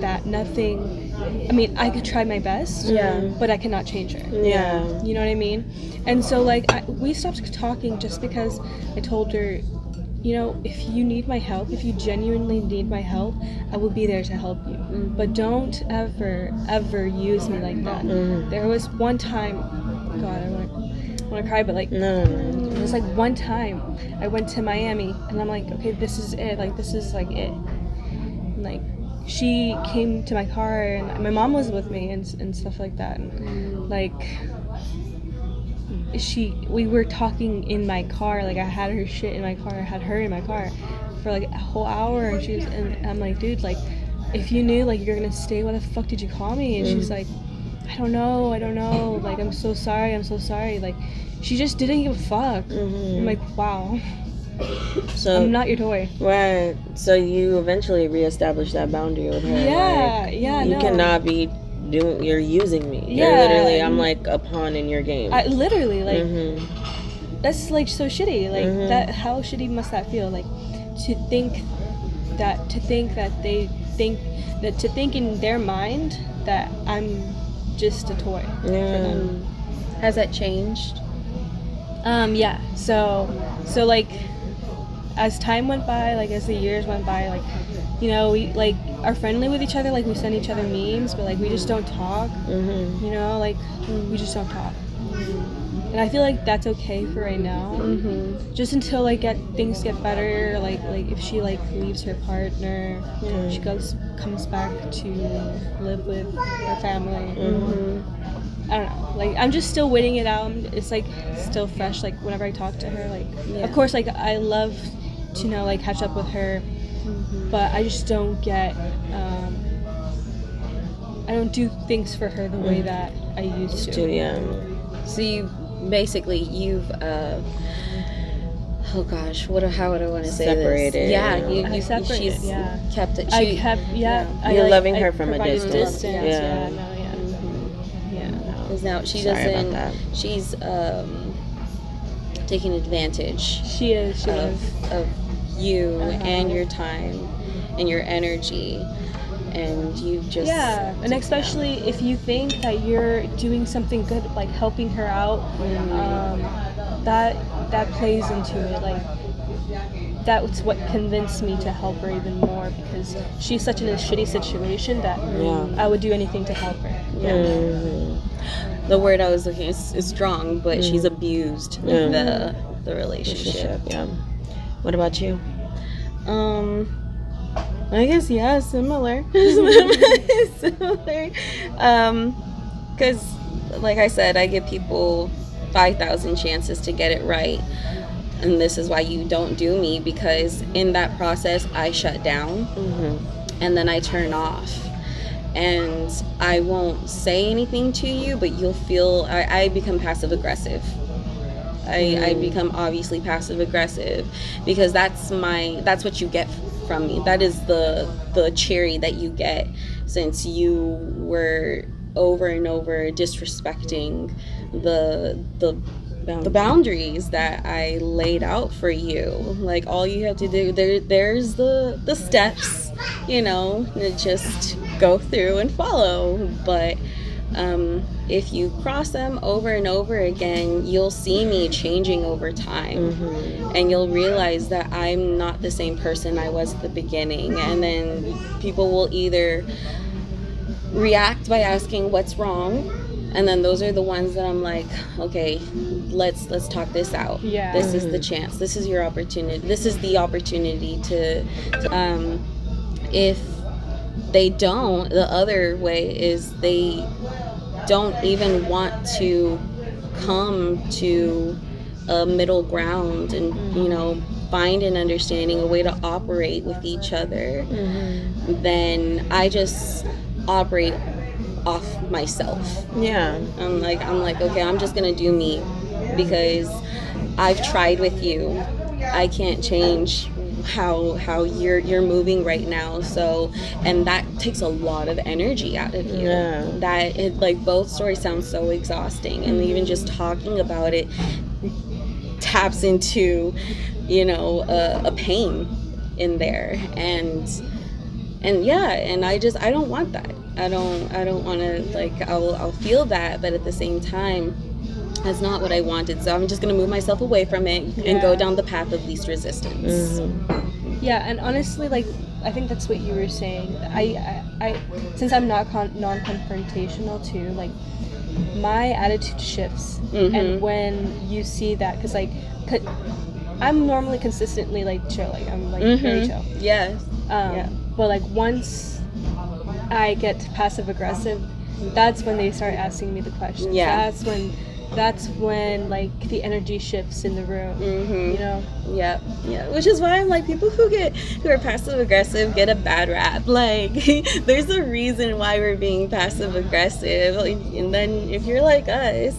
that nothing. I mean, I could try my best, but I cannot change her. You know what I mean? And so, like, we stopped talking just because I told her, you know, if you need my help, if you genuinely need my help, I will be there to help you. But don't ever use me like that. There was one time, God, I want to cry, but like, it was like one time I went to Miami, and I'm like, okay, this is it. Like, this is like it. And, like, she came to my car, and my mom was with me and stuff like that. And, like, we were talking in my car. Like, I had her shit in my car. I had her in my car for like a whole hour, and I'm like, dude, like, if you knew, like, you're gonna stay, why the fuck did you call me? And she's like, I don't know. Like, I'm so sorry. Like, she just didn't give a fuck. I'm like, wow. So I'm not your toy. Right. So you eventually reestablished that boundary with her. You cannot be you're using me. You're literally, I'm like a pawn in your game. Literally, like, that's like so shitty. Like, that, how shitty must that feel? Like, to think in their mind that I'm just a toy for them. Has that changed? Yeah. So like, as time went by, like, as the years went by, like, you know, we like are friendly with each other. Like, we send each other memes, but like, we just don't talk. You know, like, we just don't talk. And I feel like that's okay for right now. Just until like things get better. Like if she like leaves her partner, she comes back to live with her family. I don't know. Like, I'm just still waiting it out. It's like still fresh. Like, whenever I talk to her, like, of course, like, I love to, you know, like, catch up with her, but I just don't get. I don't do things for her the way that I used to. So you've oh gosh, how would I want to say separated. This? Yeah, you separated. She's kept it. You're loving her from a distance. Because now she doesn't. She's taking advantage. She is of you and your time and your energy, and you just and especially if you think that you're doing something good, like helping her out, that plays into it. Like, that's what convinced me to help her even more, because she's such in a shitty situation that I would do anything to help her. The word I was looking is strong, but she's abused the relationship. What about you? I guess similar. Because like I said, I give people 5,000 chances to get it right, and this is why you don't do me, because in that process I shut down, and then I turn off, and I won't say anything to you, but you'll feel I become passive aggressive. I become obviously passive aggressive, because that's what you get from me. That is the cherry that you get, since you were over and over disrespecting the boundaries that I laid out for you. Like, all you have to do, there's the steps, you know, just go through and follow. But if you cross them over and over again, you'll see me changing over time, and you'll realize that I'm not the same person I was at the beginning. And then people will either react by asking what's wrong, and then those are the ones that I'm like, okay, let's talk this out. This is the chance. This is your opportunity. This is the opportunity to if they don't, the other way is they don't even want to come to a middle ground and, you know, find an understanding, a way to operate with each other, then I just operate off myself. Yeah. I'm like, okay, I'm just gonna do me because I've tried with you. I can't change how you're moving right now. So, and that takes a lot of energy out of you. Yeah. That it, like, both stories sound so exhausting, and even just talking about it taps into, a pain in there, and yeah, and I don't want that. I don't want to, like, I'll feel that, but at the same time, that's not what I wanted. So I'm just gonna move myself away from it and go down the path of least resistance. Yeah, and honestly, like, I think that's what you were saying. I since I'm not non-confrontational too, like, my attitude shifts, and when you see that, because like, I'm normally consistently like chill, like I'm like very chill. Yes. But like once I get passive aggressive, that's when they start asking me the questions. Yeah. That's when like the energy shifts in the room. You know. Yeah. Which is why I'm like, people who are passive aggressive get a bad rap. Like, there's a reason why we're being passive aggressive. Like, and then if you're like us,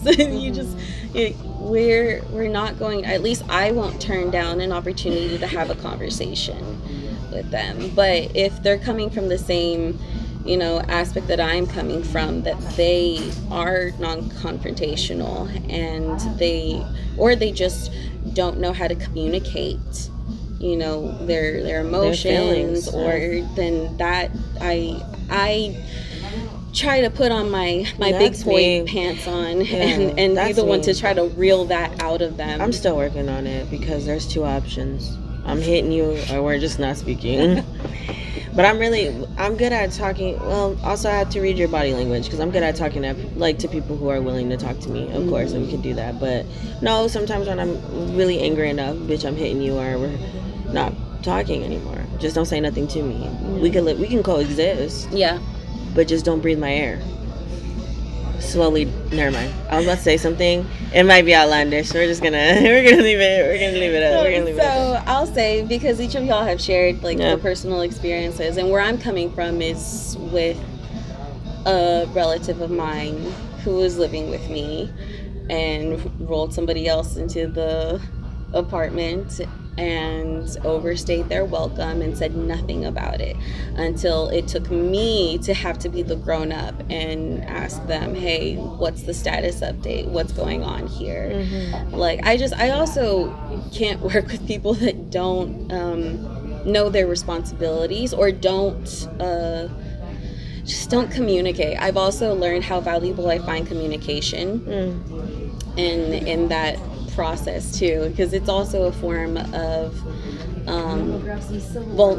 we're not going. At least I won't turn down an opportunity to have a conversation with them. But if they're coming from the same aspect that I'm coming from, that they are non-confrontational and they just don't know how to communicate their emotions, or then that I try to put on my big boy pants on and be the one to try to reel that out of them. I'm still working on it, because there's two options: I'm hitting you, or we're just not speaking. But I'm good at talking. Well, also I have to read your body language, because I'm good at talking to people who are willing to talk to me, of course, and we can do that. But no, sometimes when I'm really angry enough, bitch, I'm hitting you, or we're not talking anymore. Just don't say nothing to me. We can coexist. Yeah. But just don't breathe my air. Slowly, never mind. I was about to say something. It might be outlandish. We're gonna leave it. So I'll say, because each of y'all have shared like the personal experiences, and where I'm coming from is with a relative of mine who was living with me and rolled somebody else into the apartment and overstayed their welcome and said nothing about it until it took me to have to be the grown-up and ask them, hey, what's the status update, what's going on here? Like, I also can't work with people that don't know their responsibilities, or just don't communicate. I've also learned how valuable I find communication in that process too, because it's also a form of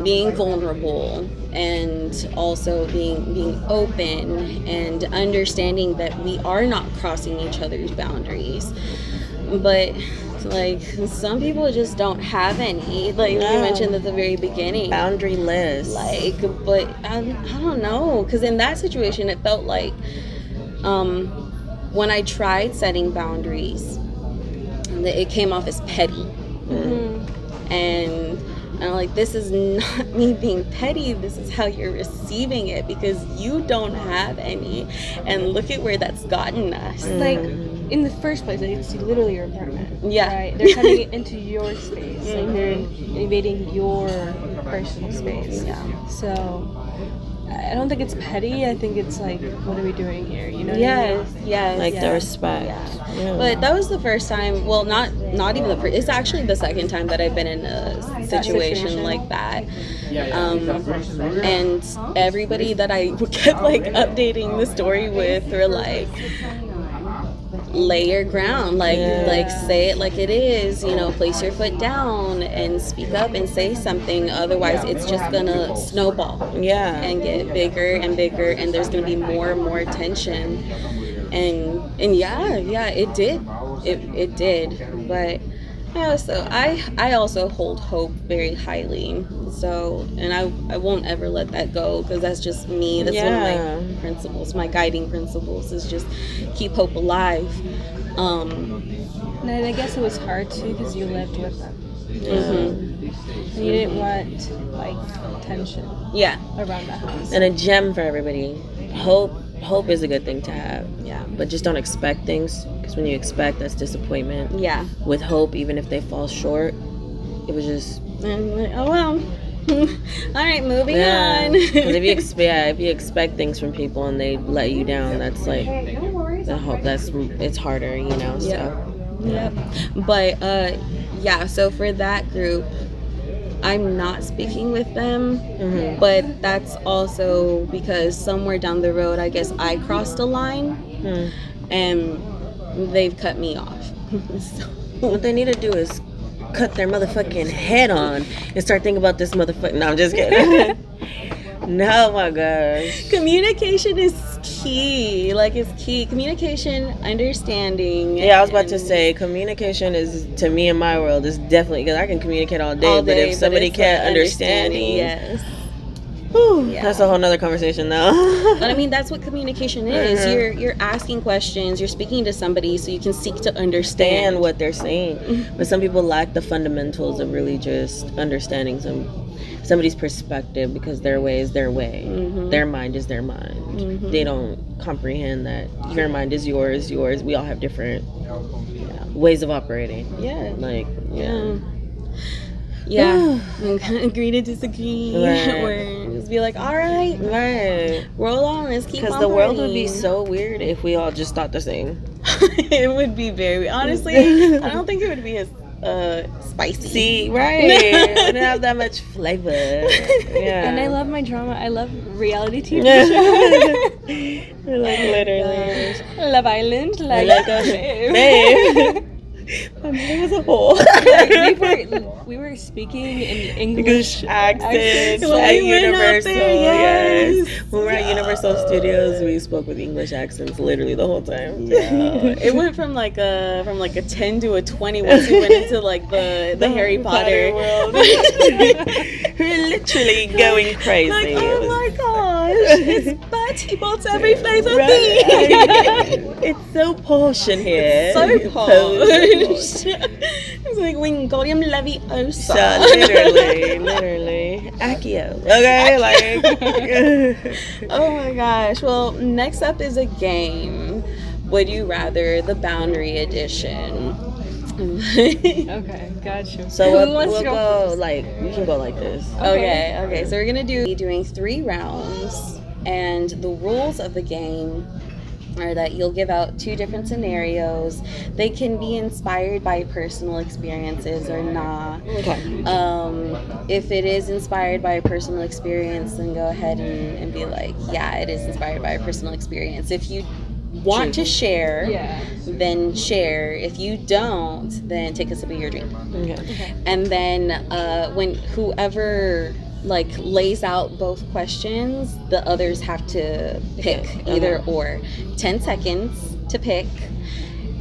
being vulnerable, and also being open and understanding that we are not crossing each other's boundaries. But like, some people just don't have any, like you mentioned at the very beginning, boundaryless. Like, but I don't know, because in that situation it felt like when I tried setting boundaries, it came off as petty. And I'm like, this is not me being petty, this is how you're receiving it, because you don't have any, and look at where that's gotten us. Like, in the first place, it's literally your apartment. Yeah. Right? They're coming into your space. Like, they're invading your personal space. Yeah. So I don't think it's petty. I think it's like, what are we doing here? You know? Yes. Like the respect. Yeah. But that was the first time. Well, not even the first. It's actually the second time that I've been in a situation like that. And everybody that I kept like updating the story with were like, lay your ground, like say it like it is, place your foot down and speak up and say something, otherwise it's just gonna snowball and get bigger and bigger, and there's gonna be more and more tension, and it did. But I also hold hope very highly, so, and I won't ever let that go, because that's just me. That's one of my principles, my guiding principles, is just keep hope alive. And I guess it was hard too, because you lived with them. And you didn't want like tension Yeah. around the house. And a gem for everybody. Hope is a good thing to have. Yeah. But just don't expect things, because when you expect, that's disappointment. Yeah. With hope, even if they fall short, it was just And like, oh well. All right, moving on. Because if you expect things from people and they let you down, that's like the hope. It's harder, you know. So. Yep. But yeah. So for that group, I'm not speaking with them, but that's also because somewhere down the road, I guess I crossed a line, and they've cut me off. So. What they need to do is cut their motherfucking head on and start thinking about this motherfucker. No, I'm just kidding. No, my gosh. Communication is key. Like, it's key. Communication, understanding. Yeah, I was about to say, communication is, to me in my world, is definitely, because I can communicate all day, but if somebody can't understand me, yes. That's a whole nother conversation, though. But I mean, that's what communication is. You're asking questions, you're speaking to somebody so you can seek to understand what they're saying. But some people lack the fundamentals of really just understanding somebody's perspective, because their way is their way. Their mind is their mind. They don't comprehend that your mind is yours. We all have different ways of operating. Yeah, agree to disagree, or just be like, all right, roll on, let's keep on. Because the world would be so weird if we all just thought the same. It would be very, honestly, I don't think it would be as spicy. See, right? It wouldn't have that much flavor. Yeah. And I love my drama. I love reality TV shows. Like, literally. Love Island. Like babe. My mind was a whole. we were speaking in English accents When at we went up Universal. there, yes. When we were at Universal Studios, we spoke with English accents literally the whole time. It went from like a 10 to a 20 once we went into like the Harry Potter world. We're literally going crazy. Like, oh my gosh, it's Bertie Bott's every flavor bee. It's so posh in here. So posh. It's like Wingardium Leviosa. Literally. Accio. Okay, like. Oh my gosh. Well, next up is a game. Would you rather, the boundary edition? Okay, gotcha. So Who we'll wants to go first? like, we can go like this. Okay. So we're gonna doing 3 rounds, and the rules of the game are that you'll give out 2 different scenarios. They can be inspired by personal experiences or not. Okay. If it is inspired by a personal experience, then go ahead and be like, yeah, it is inspired by a personal experience. If you want to share, then share. If you don't, then take a sip of your drink. Okay. And then when whoever like lays out both questions, the others have to pick either or. 10 seconds to pick.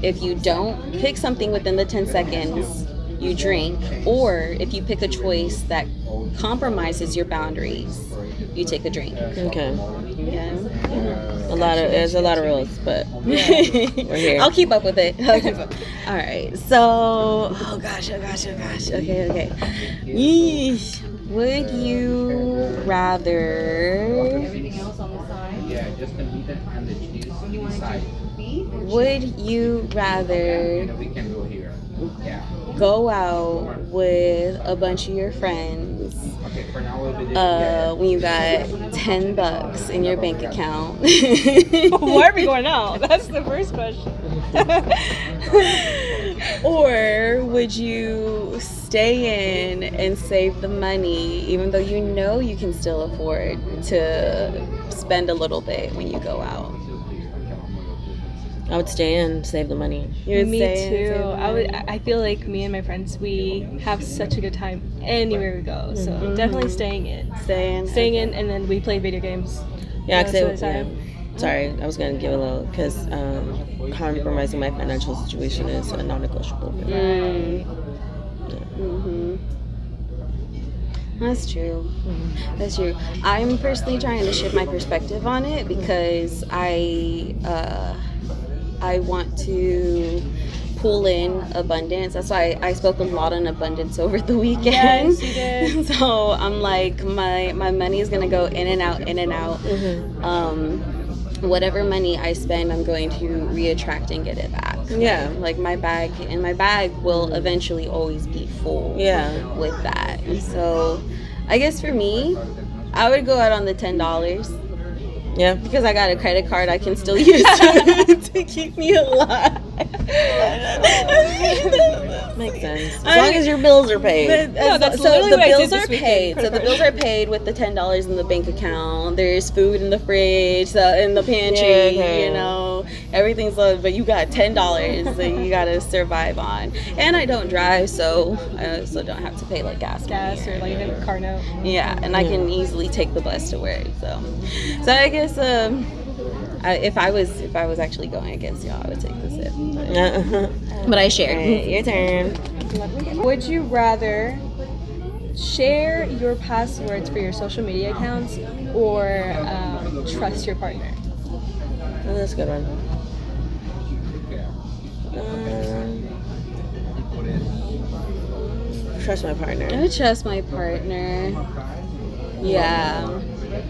If you don't pick something within the 10 seconds, you drink. Or if you pick a choice that compromises your boundaries, you take a drink. Okay. Yeah. There's a lot of rules, but we're here. I'll keep up with it. All right. So, oh gosh. Okay. Yeesh. Would you rather? Would you rather go out with a bunch of your friends when you got $10 in your bank account? Why are we going out? That's the first question. Or would you stay in and save the money, even though you know you can still afford to spend a little bit when you go out? I would stay in, save the money. You would Me stay in, too. save the money? I feel like me and my friends, we have such a good time anywhere we go. So definitely staying in. Staying in, and then we play video games. Yeah, most of the time. Sorry, I was gonna give a little, because compromising my financial situation is a non-negotiable. That's true. That's true. I'm personally trying to shift my perspective on it, because I want to pull in abundance. That's why I spoke a lot on abundance over the weekend. Yes, you did. So I'm like, my money is gonna go in and out, in and out. Whatever money I spend, I'm going to reattract and get it back. Yeah. Like my bag will eventually always be full. Yeah. With that. And so I guess for me, I would go out on the $10. Yeah. Because I got a credit card I can still use to keep me alive. Makes sense. As long as your bills are paid. No, that's so literally the what I did bills this are weekend. paid. So Credit the card. bills are paid with the $10 in the bank account. There's food in the fridge, in the pantry. Yeah, okay. You know, everything's low, but you got $10 that you gotta survive on. And I don't drive, so I also don't have to pay like gas money Or like a car note. Yeah, and I can easily take the bus to work. So I guess if I was actually going against y'all, I would take the sip. But I shared. Alright, your turn. Would you rather share your passwords for your social media accounts or trust your partner? Oh, that's a good one. Trust my I partner. would trust my partner. Yeah.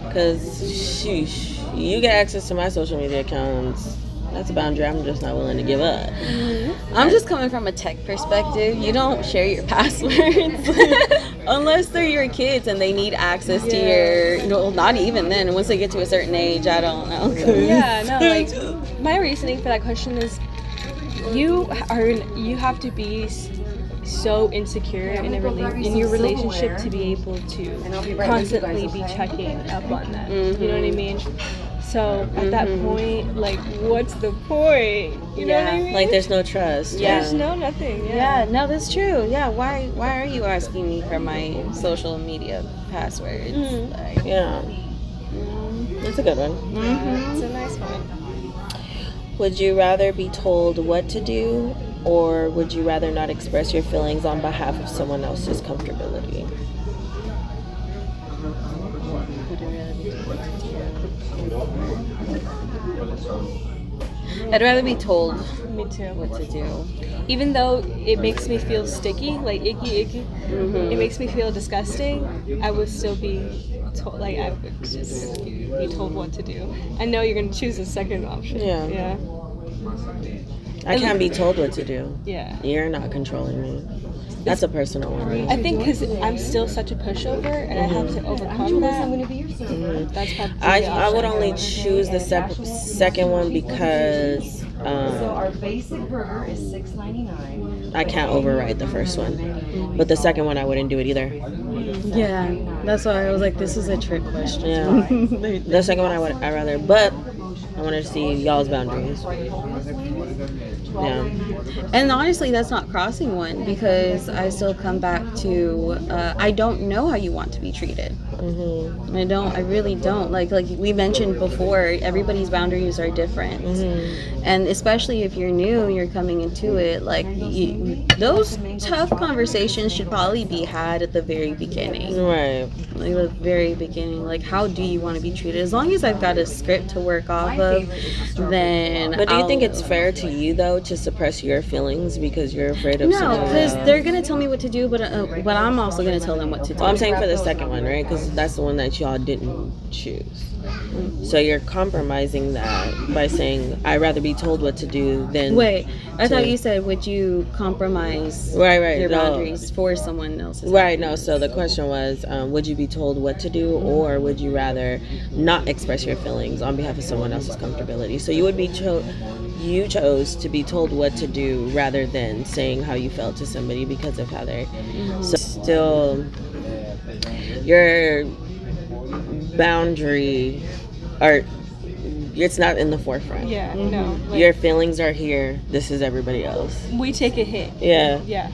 Because, sheesh, you get access to my social media accounts. That's a boundary I'm just not willing to give up. I'm just coming from a tech perspective. You don't share your passwords unless they're your kids and they need access to your, not even then. Once they get to a certain age, I don't know. Yeah, no, like my reasoning for that question is you have to be so insecure in your relationship to be able to constantly be checking up on them. You know what I mean? So at that point, like, what's the point? You know what I mean? Like, there's no trust. There's nothing. Yeah, no, that's true. Yeah, why are you asking me for my social media passwords? Like, Yeah. That's a good one. It's a nice one. Would you rather be told what to do, or would you rather not express your feelings on behalf of someone else's comfortability? I'd rather be told Me too. what to do. Even though it makes me feel sticky, like icky, it makes me feel disgusting, I would still be told, like, I would just be told what to do. I know you're going to choose the second option. Yeah. I can't be told what to do. Yeah. You're not controlling me. That's a personal one. I think because I'm still such a pushover and I have to overcome that. That's probably I would only choose the second one because our basic burger is $6.99. I can't override the first one. But the second one, I wouldn't do it either. Yeah, that's why I was like, this is a trick question. Yeah. The second one, I'd rather, but I wanted to see y'all's boundaries. Yeah. And honestly, that's not crossing one because I still come back to I don't know how you want to be treated. I really don't. Like we mentioned before, everybody's boundaries are different. And especially if you're new, you're coming into it, like those tough conversations should probably be had at the very beginning. Right. Like the very beginning, like how do you want to be treated? As long as I've got a script to work off of, then But do you think it's fair to you though to suppress your feelings because you're afraid of No, someone because else? they're gonna tell me what to do, but I'm also gonna tell them what to do. Well, I'm saying for the second one, right? Because that's the one that y'all didn't choose. So you're compromising that by saying, I'd rather be told what to do than... Wait, I thought you said, would you compromise Right, your no. boundaries for someone else's? Right, no, so the question was, would you be told what to do, or would you rather not express your feelings on behalf of someone else's comfortability? So you would be you chose to be told what to do rather than saying how you felt to somebody because of how they're... So still, your boundary, or it's not in the forefront. Yeah, no. Like, Your feelings are here, this is everybody else. we take a hit. Yeah. Yeah.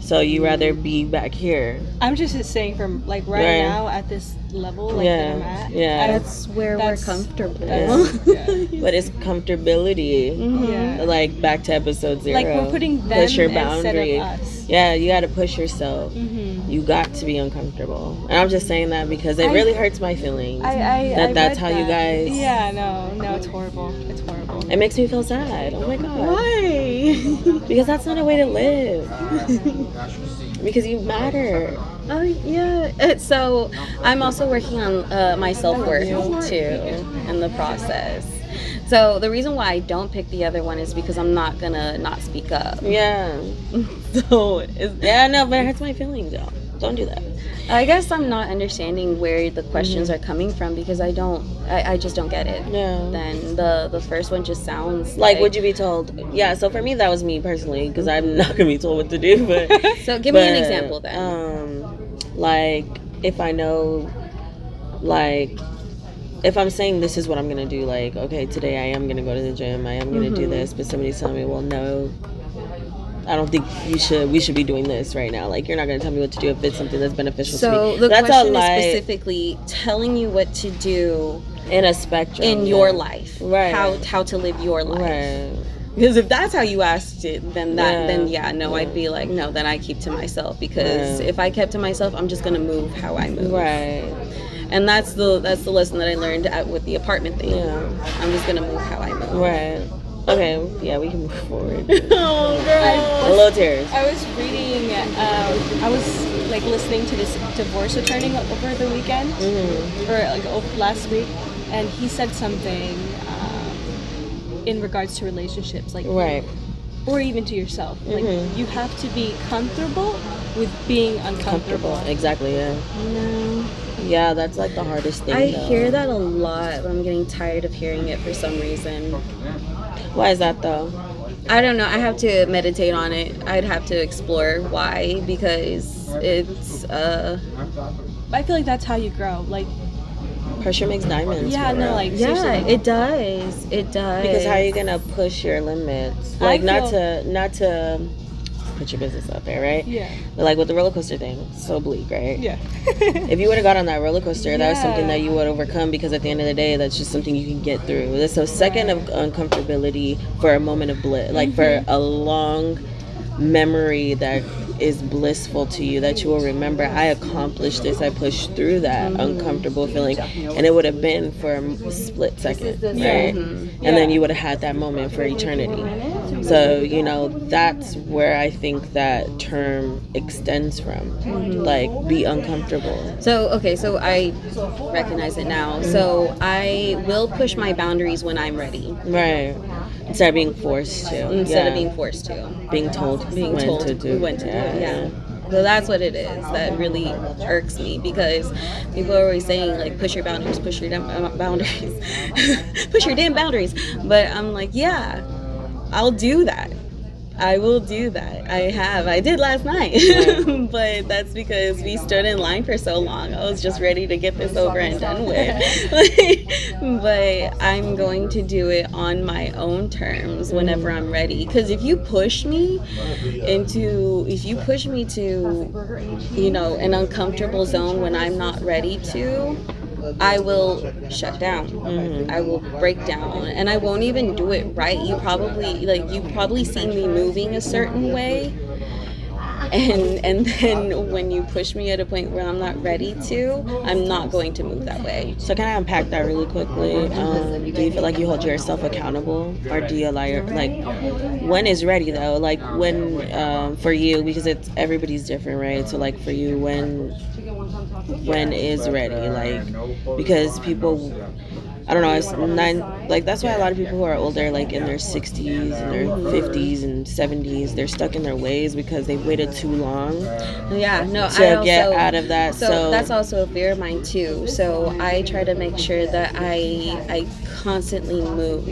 So you rather be back here. I'm just saying from like right Right. now at this level like that I'm at. Yeah. That's where we're comfortable. But it's comfortability. Yeah. Like back to episode 0. Like we're putting them push your instead boundary. of us. Yeah, you got to push yourself. You got to be uncomfortable. And I'm just saying that because it really hurts my feelings. That's how you guys. Yeah, no, it's horrible. It's horrible. It makes me feel sad. Oh my god. Why? Because that's not a way to live. Because you matter. Oh yeah. So I'm also working on my self-worth too in the process. So the reason why I don't pick the other one is because I'm not gonna not speak up. Yeah. So No, but it hurts my feelings, y'all. Don't do that. I guess I'm not understanding where the questions are coming from because I just don't get it. Yeah. Then the first one just sounds like would you be told? Yeah, so for me that was me personally because I'm not gonna be told what to do. But so give me an example then. Like if I know, like if I'm saying this is what I'm gonna do, like okay, today I am gonna go to the gym, I am gonna do this, but somebody's telling me, well, no, I don't think we should be doing this right now. Like you're not gonna tell me what to do if it's something that's beneficial to me. So the that's question is specifically telling you what to do in a spectrum in your life, right? How to live your life, right? Because if that's how you asked it, then I'd be like, no, then I keep to myself because if I kept to myself, I'm just gonna move how I move, right? And that's the lesson that I learned with the apartment thing. Yeah. I'm just gonna move how I move. Right. Okay. Yeah, we can move forward. Oh girl. A little tears. I was reading. I was like listening to this divorce attorney over the weekend, or like last week, and he said something in regards to relationships, like right, or even to yourself. Like you have to be comfortable with being uncomfortable. Exactly. Yeah. Yeah, that's like the hardest thing. I hear that a lot, but I'm getting tired of hearing it for some reason. Why is that though? I don't know. I have to meditate on it. I'd have to explore why, because it's I feel like that's how you grow. Like pressure makes diamonds. Yeah, no, like seriously. it does. It does. Because how are you gonna push your limits? Like not to put your business out there, right? Yeah. But like with the roller coaster thing, so bleak, right? Yeah. If you would have got on that roller coaster, that was something that you would overcome because at the end of the day, that's just something you can get through. It's a second of uncomfortability for a moment of bliss, like for a long memory that is blissful to you that you will remember. I accomplished this, I pushed through that uncomfortable feeling, and it would have been for a split second, right? And then you would have had that moment for eternity. So you know, that's where I think that term extends from, like be uncomfortable. So I recognize it now. So I will push my boundaries when I'm ready, right? Instead of being forced to. Instead of being forced to. Being told when to do. When to do it, yeah. So that's what it is that really irks me, because people are always saying, like, push your boundaries, push your damn boundaries. Push your damn boundaries. But I'm like, yeah, I'll do that. I will do that. I did last night. But that's because we stood in line for so long. I was just ready to get this over and done with. But I'm going to do it on my own terms whenever I'm ready. Because if you push me to, you know, an uncomfortable zone when I'm not ready to, I will shut down. I will break down, and I won't even do it right. You probably see me moving a certain way, and then when you push me at a point where I'm not ready to, I'm not going to move that way. So can I unpack that really quickly? Do you feel like you hold yourself accountable, or do you allow when is ready though? Like when for you, because everybody's different, right? So like for you, when is ready? Like because people, I don't know, it's like that's why a lot of people who are older, like in their 60s and their 50s and 70s, they're stuck in their ways because they waited too long. Yeah, no, to get out of that. So that's also a fear of mine too. So I try to make sure that I constantly move.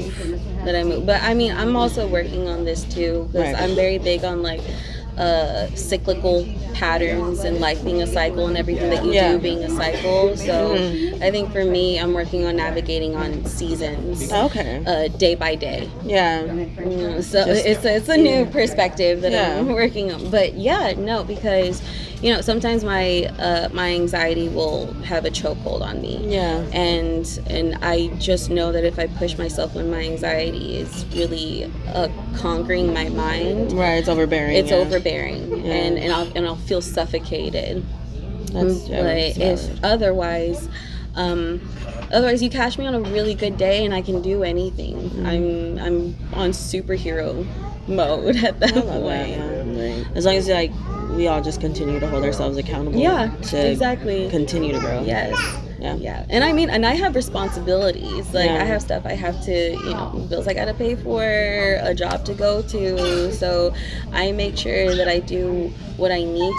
But I mean, I'm also working on this too, because I'm very big on like cyclical patterns in life being a cycle and everything that you do being a cycle. So I think for me, I'm working on navigating on seasons. Okay. Day by day. Yeah. So it's a new perspective that I'm working on. But because sometimes my anxiety will have a chokehold on me. Yeah. And I just know that if I push myself when my anxiety is really conquering my mind, right, it's overbearing. It's overbearing, and I'll feel suffocated. But if otherwise, you catch me on a really good day and I can do anything. I'm on superhero mode at that point. As long as we all just continue to hold ourselves accountable. Yeah, to exactly. Continue to grow. Yes. Yeah. And I have responsibilities. Like I have stuff I have to, bills I gotta pay for, a job to go to. So I make sure that I do what I need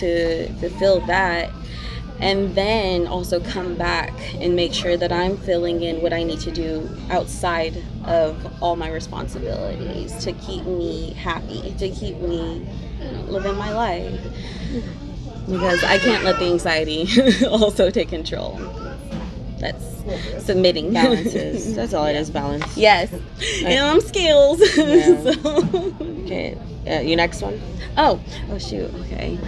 to fulfill that. And then also come back and make sure that I'm filling in what I need to do outside of all my responsibilities to keep me happy, to keep me living my life. Because I can't let the anxiety also take control. That's submitting. Balances. That's all it is, balance. Yes. And I'm skills. Yeah. Okay. Your next one? Oh shoot. Okay.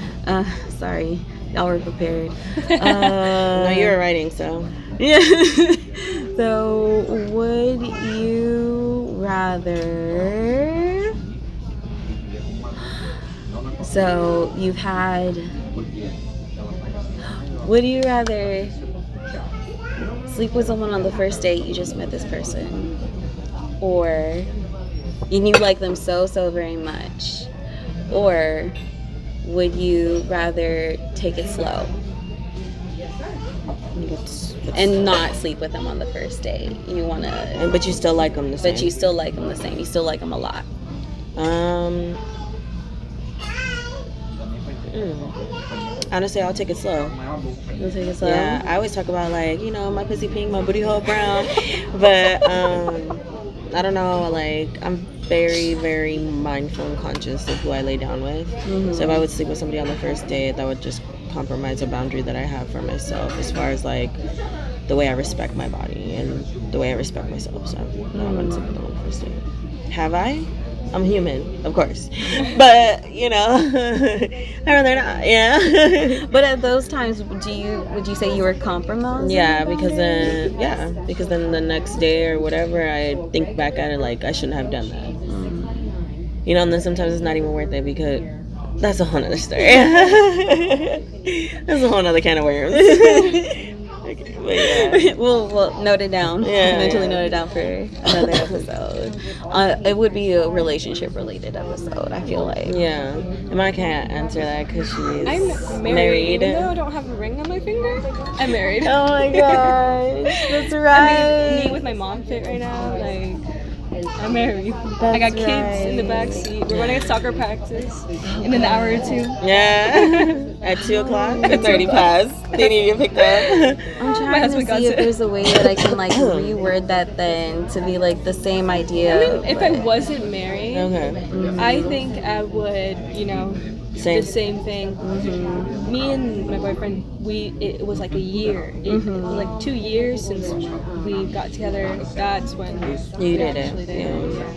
Sorry. Y'all were prepared. No, you were writing, so. Yeah. So, would you rather... So, would you rather sleep with someone on the first date you just met this person? Or, and you like them so very much? Or... would you rather take it slow and not sleep with them on the first date? You want to, but you still like them the same. But you still like them the same. You still like them a lot. Honestly, I'll take it slow. You'll take it slow? Yeah, I always talk about my pussy pink, my booty hole brown, but I don't know, I'm very, very mindful and conscious of who I lay down with. So if I would sleep with somebody on the first date, that would just compromise a boundary that I have for myself as far as the way I respect my body and the way I respect myself. So no, I wouldn't sleep with them on the first date. Have I? I'm human, of course, but I'd rather not. Yeah. But at those times, would you say you were compromised? Yeah, because then the next day or whatever, I think back at it I shouldn't have done that. And then sometimes it's not even worth it because that's a whole other story. That's a whole other can of worms. Okay, but yeah. We'll note it down. Mentally note it down for another episode. It would be a relationship related episode, I feel like. Yeah. And I can't answer that because she's I'm married. Even though I don't have a ring on my finger, I'm married. Oh my gosh. That's right. Me with my mom fit right now, I'm married. I got kids in the back seat. We're running a soccer practice in an hour or two. Yeah. At 2 o'clock? At 30 past. They need to get picked up. I'm trying to see if there's a way that I can reword that then to be the same idea. If I wasn't married, I think I would, the same thing. Me and my boyfriend, it was a year. It was 2 years since we got together. That's when you did it.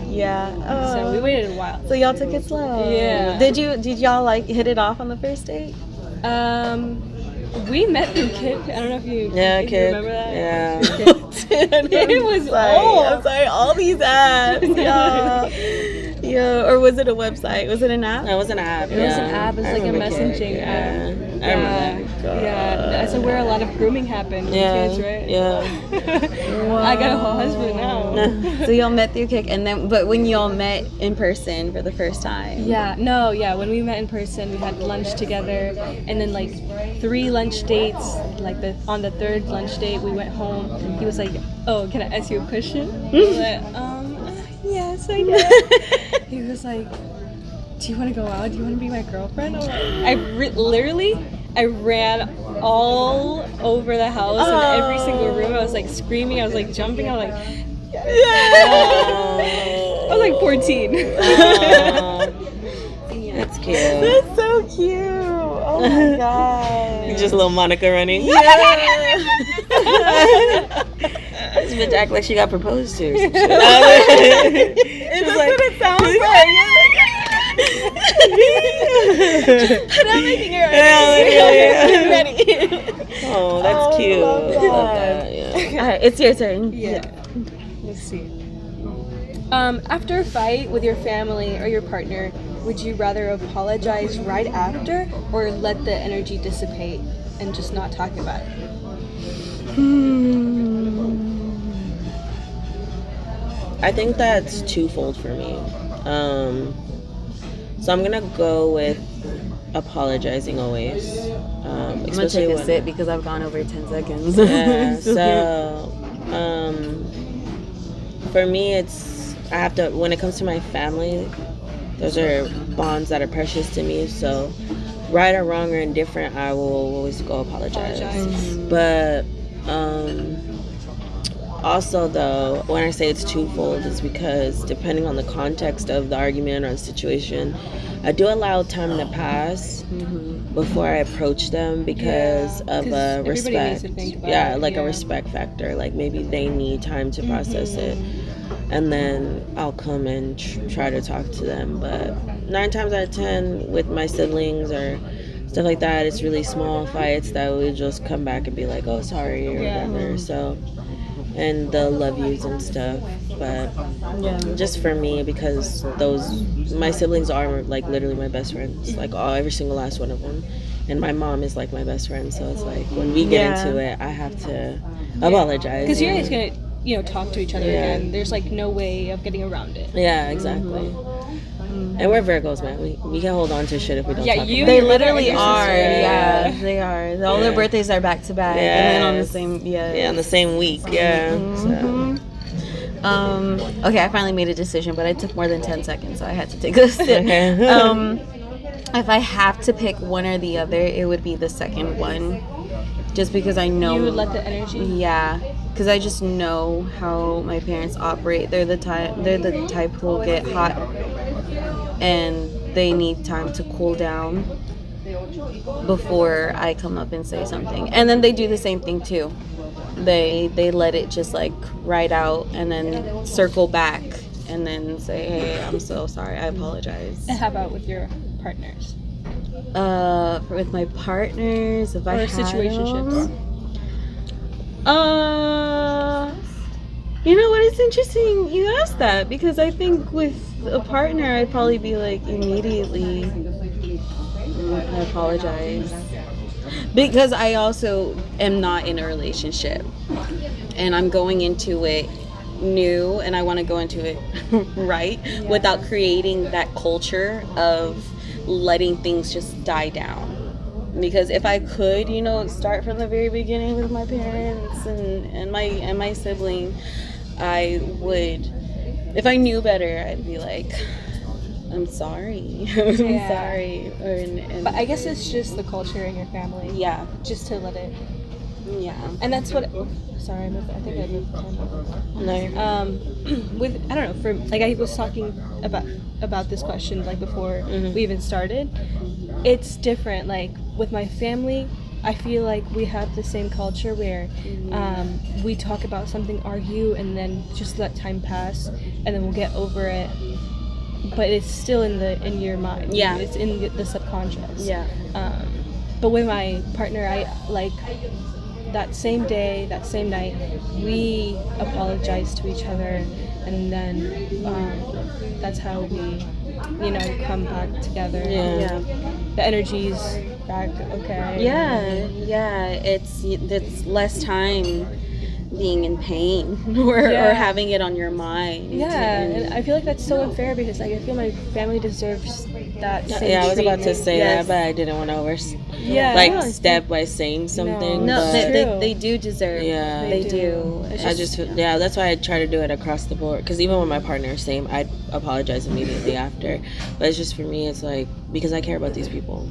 Yeah. So we waited a while. So y'all took it slow. Yeah. Did y'all hit it off on the first date? We met through Kid. I don't know if you remember that. Yeah. It was old. I'm sorry. All these apps. Yeah, or was it a website? Was it an app? No, it was an app. It was an app. It was a messaging app. I remember that. Yeah, that's where a lot of grooming happened with kids, right? Yeah. I got a whole husband now. So y'all met through Kik, but when y'all met in person for the first time? When we met in person, we had lunch together, and then 3 lunch dates. On the 3rd lunch date, we went home. He was like, "Oh, can I ask you a question?" I was like, yes, I can. He was like, "Do you want to go out? Do you want to be my girlfriend?" I'm like, I ran all over the house in every single room. I was screaming. I was jumping. I was I was 14. That's cute. That's so cute. my god. Just a little Monica running. Yeah. This bitch act like she got proposed to. Or some shit. That's what it sounds like. Put on my finger. I'm ready. Oh, that's cute. Love that. Love that, yeah. All right, it's your turn. Yeah. Let's see. After a fight with your family or your partner, would you rather apologize right after or let the energy dissipate and just not talk about it? I think that's twofold for me. So I'm gonna go with apologizing always. I'm gonna take a sip because I've gone over 10 seconds. Yeah. So, for me, I have to. When it comes to my family, those are bonds that are precious to me. So, right or wrong or indifferent, I will always go apologize. But also, though, when I say it's twofold, it's because depending on the context of the argument or the situation, I do allow time to pass before I approach them because of a respect. A respect factor. Like maybe they need time to process it, and then I'll come and try to talk to them. But 9 times out of 10, with my siblings or stuff like that, it's really small fights that we just come back and be like, "Oh, sorry," or whatever. So. And the love yous and stuff, but just for me, because my siblings are like literally my best friends, like every single last one of them, and my mom is like my best friend, so it's like when we get into it, I have to apologize because you're always gonna talk to each other again. There's like no way of getting around it. Yeah, exactly. And we're Virgos, man. We can hold on to shit if we don't talk about it. They literally are. Yeah, they are. All their birthdays are back to back, and then on the same. Yeah, on the same week. Yeah. Okay, I finally made a decision, but it took more than 10 seconds, so I had to take a sip. If I have to pick one or the other, it would be the second one, just because I know you would let the energy. Yeah. Because I just know how my parents operate. They're the type who will get hot, and they need time to cool down before I come up and say something. And then they do the same thing too. They let it just like ride out and then circle back and then say, "Hey, I'm so sorry. I apologize." And how about with your partners? With my partners, if I had situationships. You know what? It's interesting you asked that, because I think with a partner, I'd probably be like immediately, I apologize, because I also am not in a relationship, and I'm going into it new, and I want to go into it right without creating that culture of letting things just die down. Because if I could, start from the very beginning with my parents and my sibling, I would. If I knew better, I'd be like, "I'm sorry, I'm sorry." But I guess it's just the culture in your family. Yeah, just to let it. Yeah, and that's what. Sorry, I think I moved the time over. No. With I don't know. For like I was talking about this question like before we even started. It's different. Like with my family, I feel like we have the same culture where we talk about something, argue, and then just let time pass, and then we'll get over it. But it's still in your mind. Yeah, it's in the subconscious. Yeah. But with my partner, I like that same day, that same night, we apologize to each other, and then that's how we, come back together. Yeah. The energy's back. Okay. Yeah. It's less time being in pain or having it on your mind. Yeah, and I feel like that's so unfair because I feel my family deserves that same I was about to treatment. say that, but I didn't want to step by saying something. No, but they do deserve. Yeah, they do. That's why I try to do it across the board. Because even with my partner, same. I apologize immediately after. But it's just for me, it's like because I care about these people,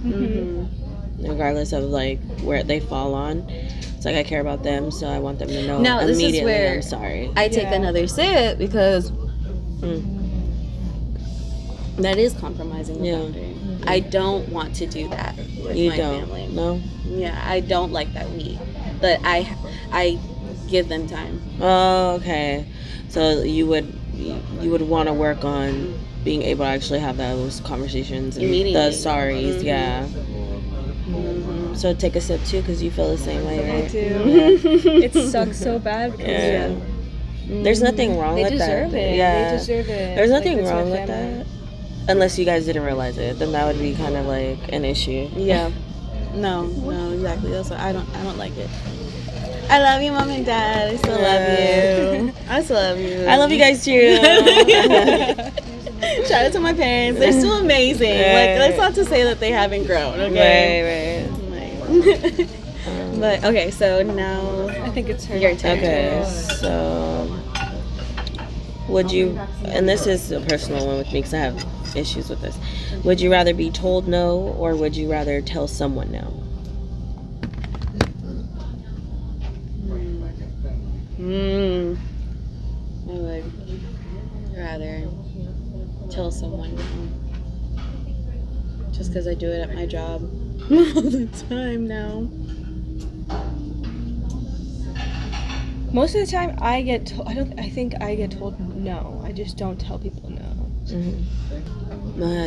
regardless of like where they fall on. It's like I care about them, so I want them to know immediately. This is where I'm sorry. I take another sip because that is compromising the boundary. I don't want to do that with You my don't? family. No? Yeah, I don't like that I give them time. Oh, okay. So you would want to work on being able to actually have those conversations and Immediately. the sorries, yeah. So take a sip too, because you feel the same way, I right? do. It sucks so bad because Yeah. There's nothing wrong they with deserve that. it. Yeah. They deserve it. There's Like, nothing that's my wrong with family. that. Unless you guys didn't realize it, then that would be kind of like an issue. Yeah. No, exactly. That's why I don't like it. I love you, Mom and Dad. I still love you. I still love you. I love you guys too. Shout out to my parents. They're still amazing. Right. Like, that's not to say that they haven't grown, okay? Right. But, okay, so now I think it's her. your turn. Okay, so would you, and this is a personal one with me because I have issues with this. Would you rather be told no, or would you rather tell someone no? I would rather tell someone no. Just because I do it at my job all the time now. Most of the time, I get told. I think I get told no. I just don't tell people no.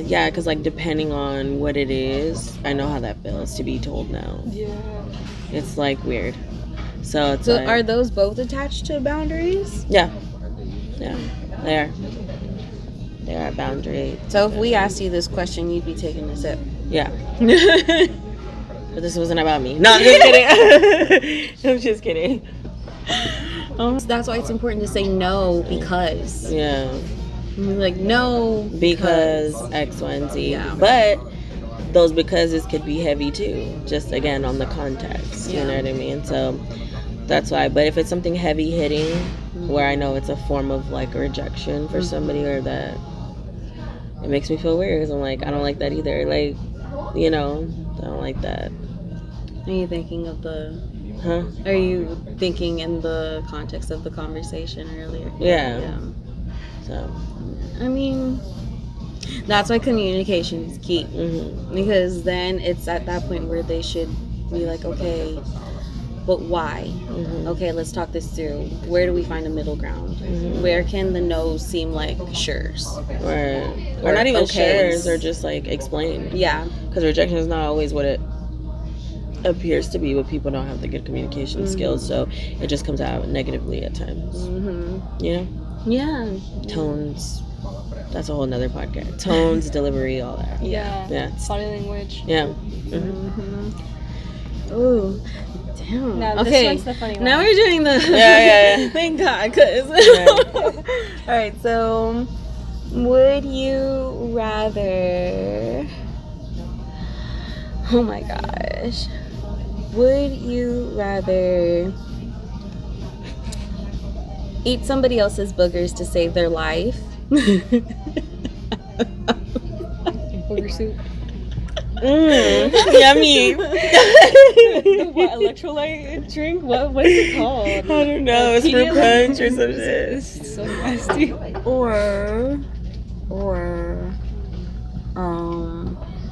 Yeah, because like depending on what it is, I know how that feels to be told no. Yeah. It's like weird. So it's So like, are those both attached to boundaries? yeah, they are. They are a boundary. So if we asked you this question, you'd be taking a sip. Yeah. But this wasn't about me. No, I'm just kidding. I'm just kidding. That's why it's important to say no because. Yeah. Like, no. Because X, Y, and Z. Yeah. But those becauses could be heavy too. Just again on the context. You Yeah. know what I mean? So that's why. But if it's something heavy hitting, where I know it's a form of like a rejection for somebody, or that it makes me feel weird because I'm like, I don't like that either. Like, you know, I don't like that. Are you thinking of the. Huh? Are you thinking in the context of the conversation earlier? Yeah. So. I mean, that's why communication is key. Because then it's at that point where they should be like, okay, but why? Okay, let's talk this through. Where do we find a middle ground? Where can the no's seem like sure's? Or not even okays. shares, or just like explain. Yeah. Because rejection is not always what it appears to be, but people don't have the good communication skills, so it just comes out negatively at times. You know? Yeah. Tones. That's a whole nother podcast. Tones, delivery, all that. Yeah. Yeah. Body language. Yeah. Ooh. Damn. Now, this okay. one's the funny one. Now we're doing the. Yeah. Thank God, cause. All right. So, would you rather? Oh my gosh. Would you rather eat somebody else's boogers to save their life? Booger soup. Yummy. What, electrolyte drink? What is it called? I don't know. It's fruit punch or some shit. It's so nasty. Or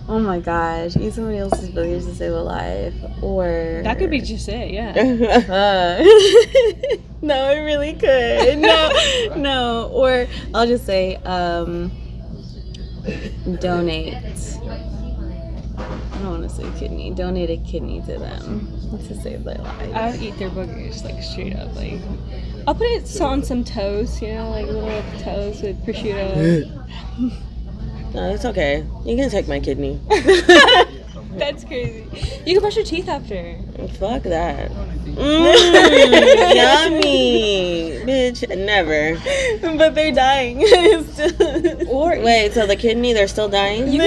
oh my gosh, eat somebody else's boogers to save a life. Or That could be just it, yeah. no, it really could. No. Or I'll just say, donate. I don't want to say kidney. Donate a kidney to them to save their life. I would eat their boogers, like, straight up. Like, I'll put it on some toast, you know, like little toast with prosciutto. No, it's okay. You can take my kidney. That's crazy. You can brush your teeth after. Fuck that. Yummy. Bitch, never. But they're dying. Or Wait, so the kidney, they're still dying?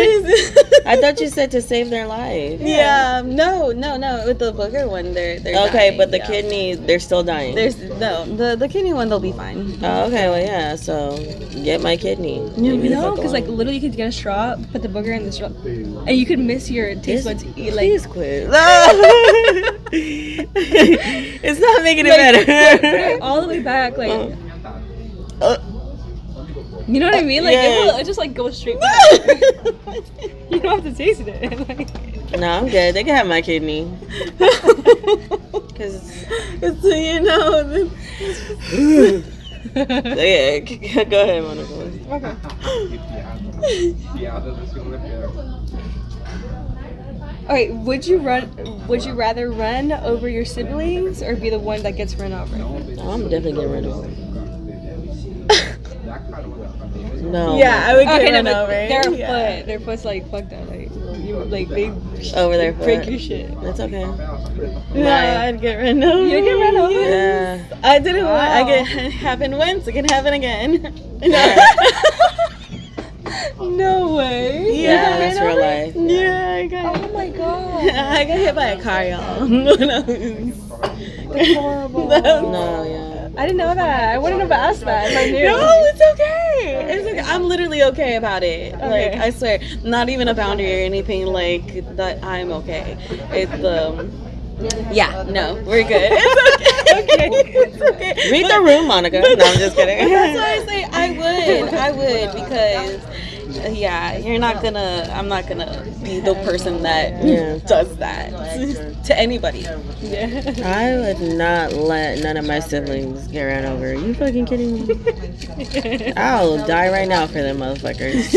I thought you said to save their life. Yeah, no. With the booger one, they're Okay, dying, but the yeah. kidney, they're still dying. There's the kidney one, they'll be fine. Oh, okay, well, yeah, so get my kidney. Leave me the no, fuck because like alone. literally you could get a straw, put the booger in the straw, and you could miss your taste buds. Eat, like, Please quit. It's not making it put better. it all the way back, like. You know what I mean? Like Yeah. it just like goes straight back. You don't have to taste it. Like, No, I'm good. They can have my kidney. Cause you know. Yeah, go ahead, Monica. okay. Okay, would you rather run over your siblings or be the one that gets run over? Oh, I'm definitely getting rid of them. No. Yeah, I would get Okay, run no, over. their foot's like fucked up. Like you, like they Over their foot. break your shit. That's okay. No, I'd get run over. You get run over? Yeah. I didn't want. I Wow. get happened once. It can happen again. No way. Yeah, that's real life. Yeah, I got. Oh my god. I got hit by a car, y'all. That's horrible. No, yeah. I didn't know that. I wouldn't have asked that if I knew. No, it's okay. It's okay. I'm literally okay about it. Okay. Like I swear, not even a boundary or anything like that. I'm okay. It's yeah, no, we're good. It's okay. It's okay. Read the room, Monica. No, I'm just kidding. That's why I say I would because yeah, I'm not gonna be the person that Yeah. does that to anybody. I would not let none of my siblings get ran over. You fucking kidding me? I'll die right now for them motherfuckers.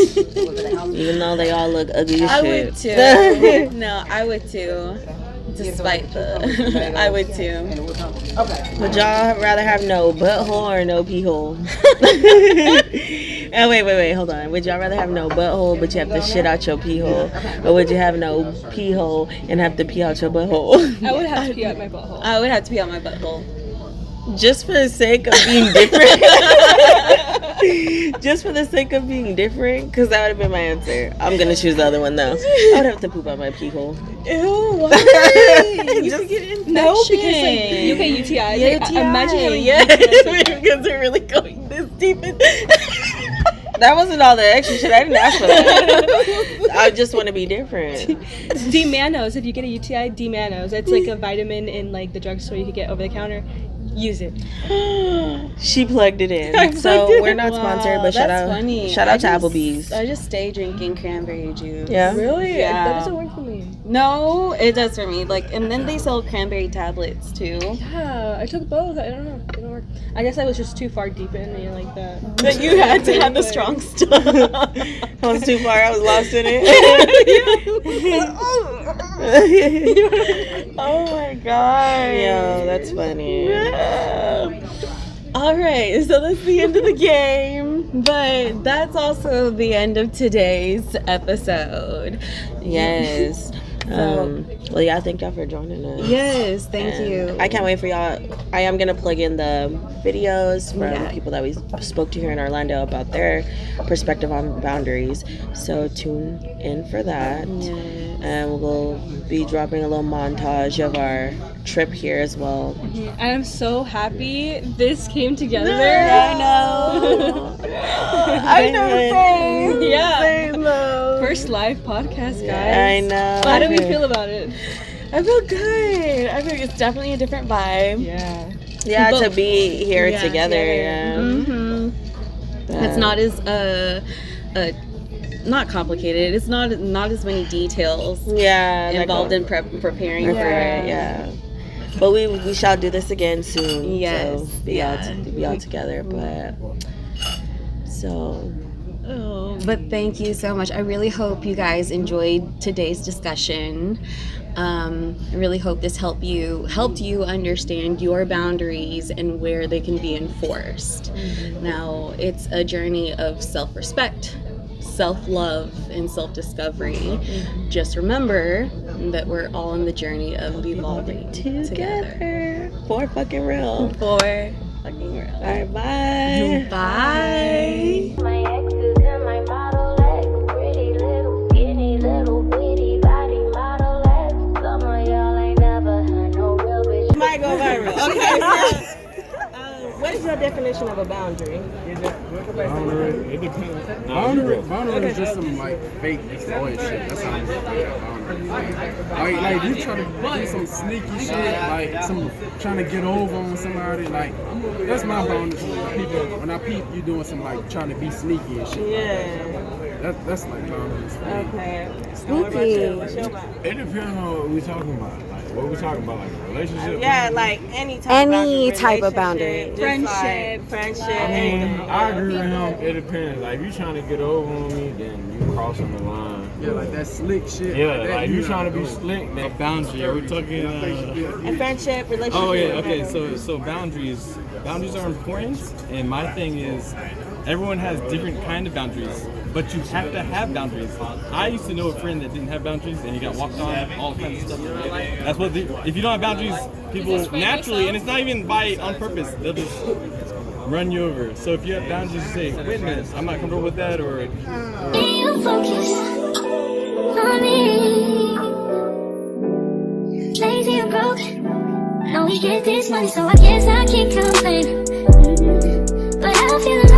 Even though they all look ugly as I shit. would too. No, I would too. Despite the, I would too. Would y'all rather have no butthole or no pee hole? Oh, wait, hold on. Would y'all rather have no butthole but you have to shit out your pee hole? Or would you have no pee hole and have to pee out your butthole? I would have to pee out my butthole. I would have to pee out my butthole. Just for the sake of being different? Just for the sake of being different? Because that would have been my answer. I'm going to choose the other one though. I would have to poop out my pee hole. Ew, why? You could get infection. No, because like you get UTIs. Yeah, Like, UTI. imagine having Yeah, UTIs. because they're really going this deep. That wasn't all the extra shit. I didn't ask for that. I just want to be different. D-Manos. If you get a UTI, D-Manos. It's like a vitamin in like the drugstore you could get over the counter. Use it. She plugged it in. I So plugged it we're in. not sponsored, but shout That's out, funny. shout I out to just- Applebee's. I just stay drinking cranberry juice. Yeah. Really? Yeah. That doesn't work for me. No, it does for me. Like, and then they sell cranberry tablets too. Yeah, I took both. I don't know. It didn't work. I guess I was just too far deep in and like that. But you had to have the strong stuff. I was too far. I was lost in it. Oh my god. Yo, that's funny. All right, so that's the end of the game, but that's also the end of today's episode. Yes. Well, yeah, thank y'all for joining us. Yes, thank And you. I can't wait for y'all. I am going to plug in the videos from Yeah. people that we spoke to here in Orlando about their perspective on boundaries. So tune in for that. And we'll be dropping a little montage of our trip here as well. And I'm so happy this came together. I know. I know. Same. Yeah. Same though. First live podcast, guys. I know. How do we feel about it? I feel good. I feel like it's definitely a different vibe. Yeah. Yeah, But- to be here Yeah, together. Yeah. Mm-hmm. It's not as not complicated. It's not as many details Yeah, involved in preparing for Right, it. yeah. But we shall do this again soon. Yes, So be all together. But so But thank you so much. I really hope you guys enjoyed today's discussion. I really hope this helped you understand your boundaries and where they can be enforced. Now, it's a journey of self-respect, self-love, and self-discovery. Just remember that we're all on the journey of evolving together. for fucking real. For fucking real. All right, bye. Bye. My exes and my Model X, pretty little skinny little bitty body Model X. Some of y'all ain't never had no real bitch. Might go viral. Okay. What is your definition of a boundary? Boundary, it depends. Boundary is just some like fake exploit shit. That's how I look at boundary. Like you try to do some sneaky shit, like some trying to get over on somebody. Like that's my boundary. People, when I peep you doing some like trying to be sneaky and shit. Yeah. That's like boundaries. Okay. Sneaky. What's your boundary? It depends on what we talking about. Like, what we talking about? Like a relationship? Yeah, like any type Any of type of boundary. boundary. Relationship, friendship. I mean, I agree with him. It depends. Like, if you trying to get over on me, then you crossing the line. Yeah, like that slick shit. Yeah, that like you trying to be know. slick. A boundary. Are we talking? And friendship, relationship. Oh yeah. Okay. So boundaries are important, and my thing is, everyone has different kind of boundaries, but you have to have boundaries. I used to know a friend that didn't have boundaries, and he got walked on, all kinds of stuff. That's what. If you don't have boundaries, people naturally, and it's not even on purpose, they'll just run you over. So if you have boundaries, you say, wait a minute, I'm not comfortable with that, or. You focus on me. Lazy and broke. Now we get this money, so I guess I can't complain. But I feel alive.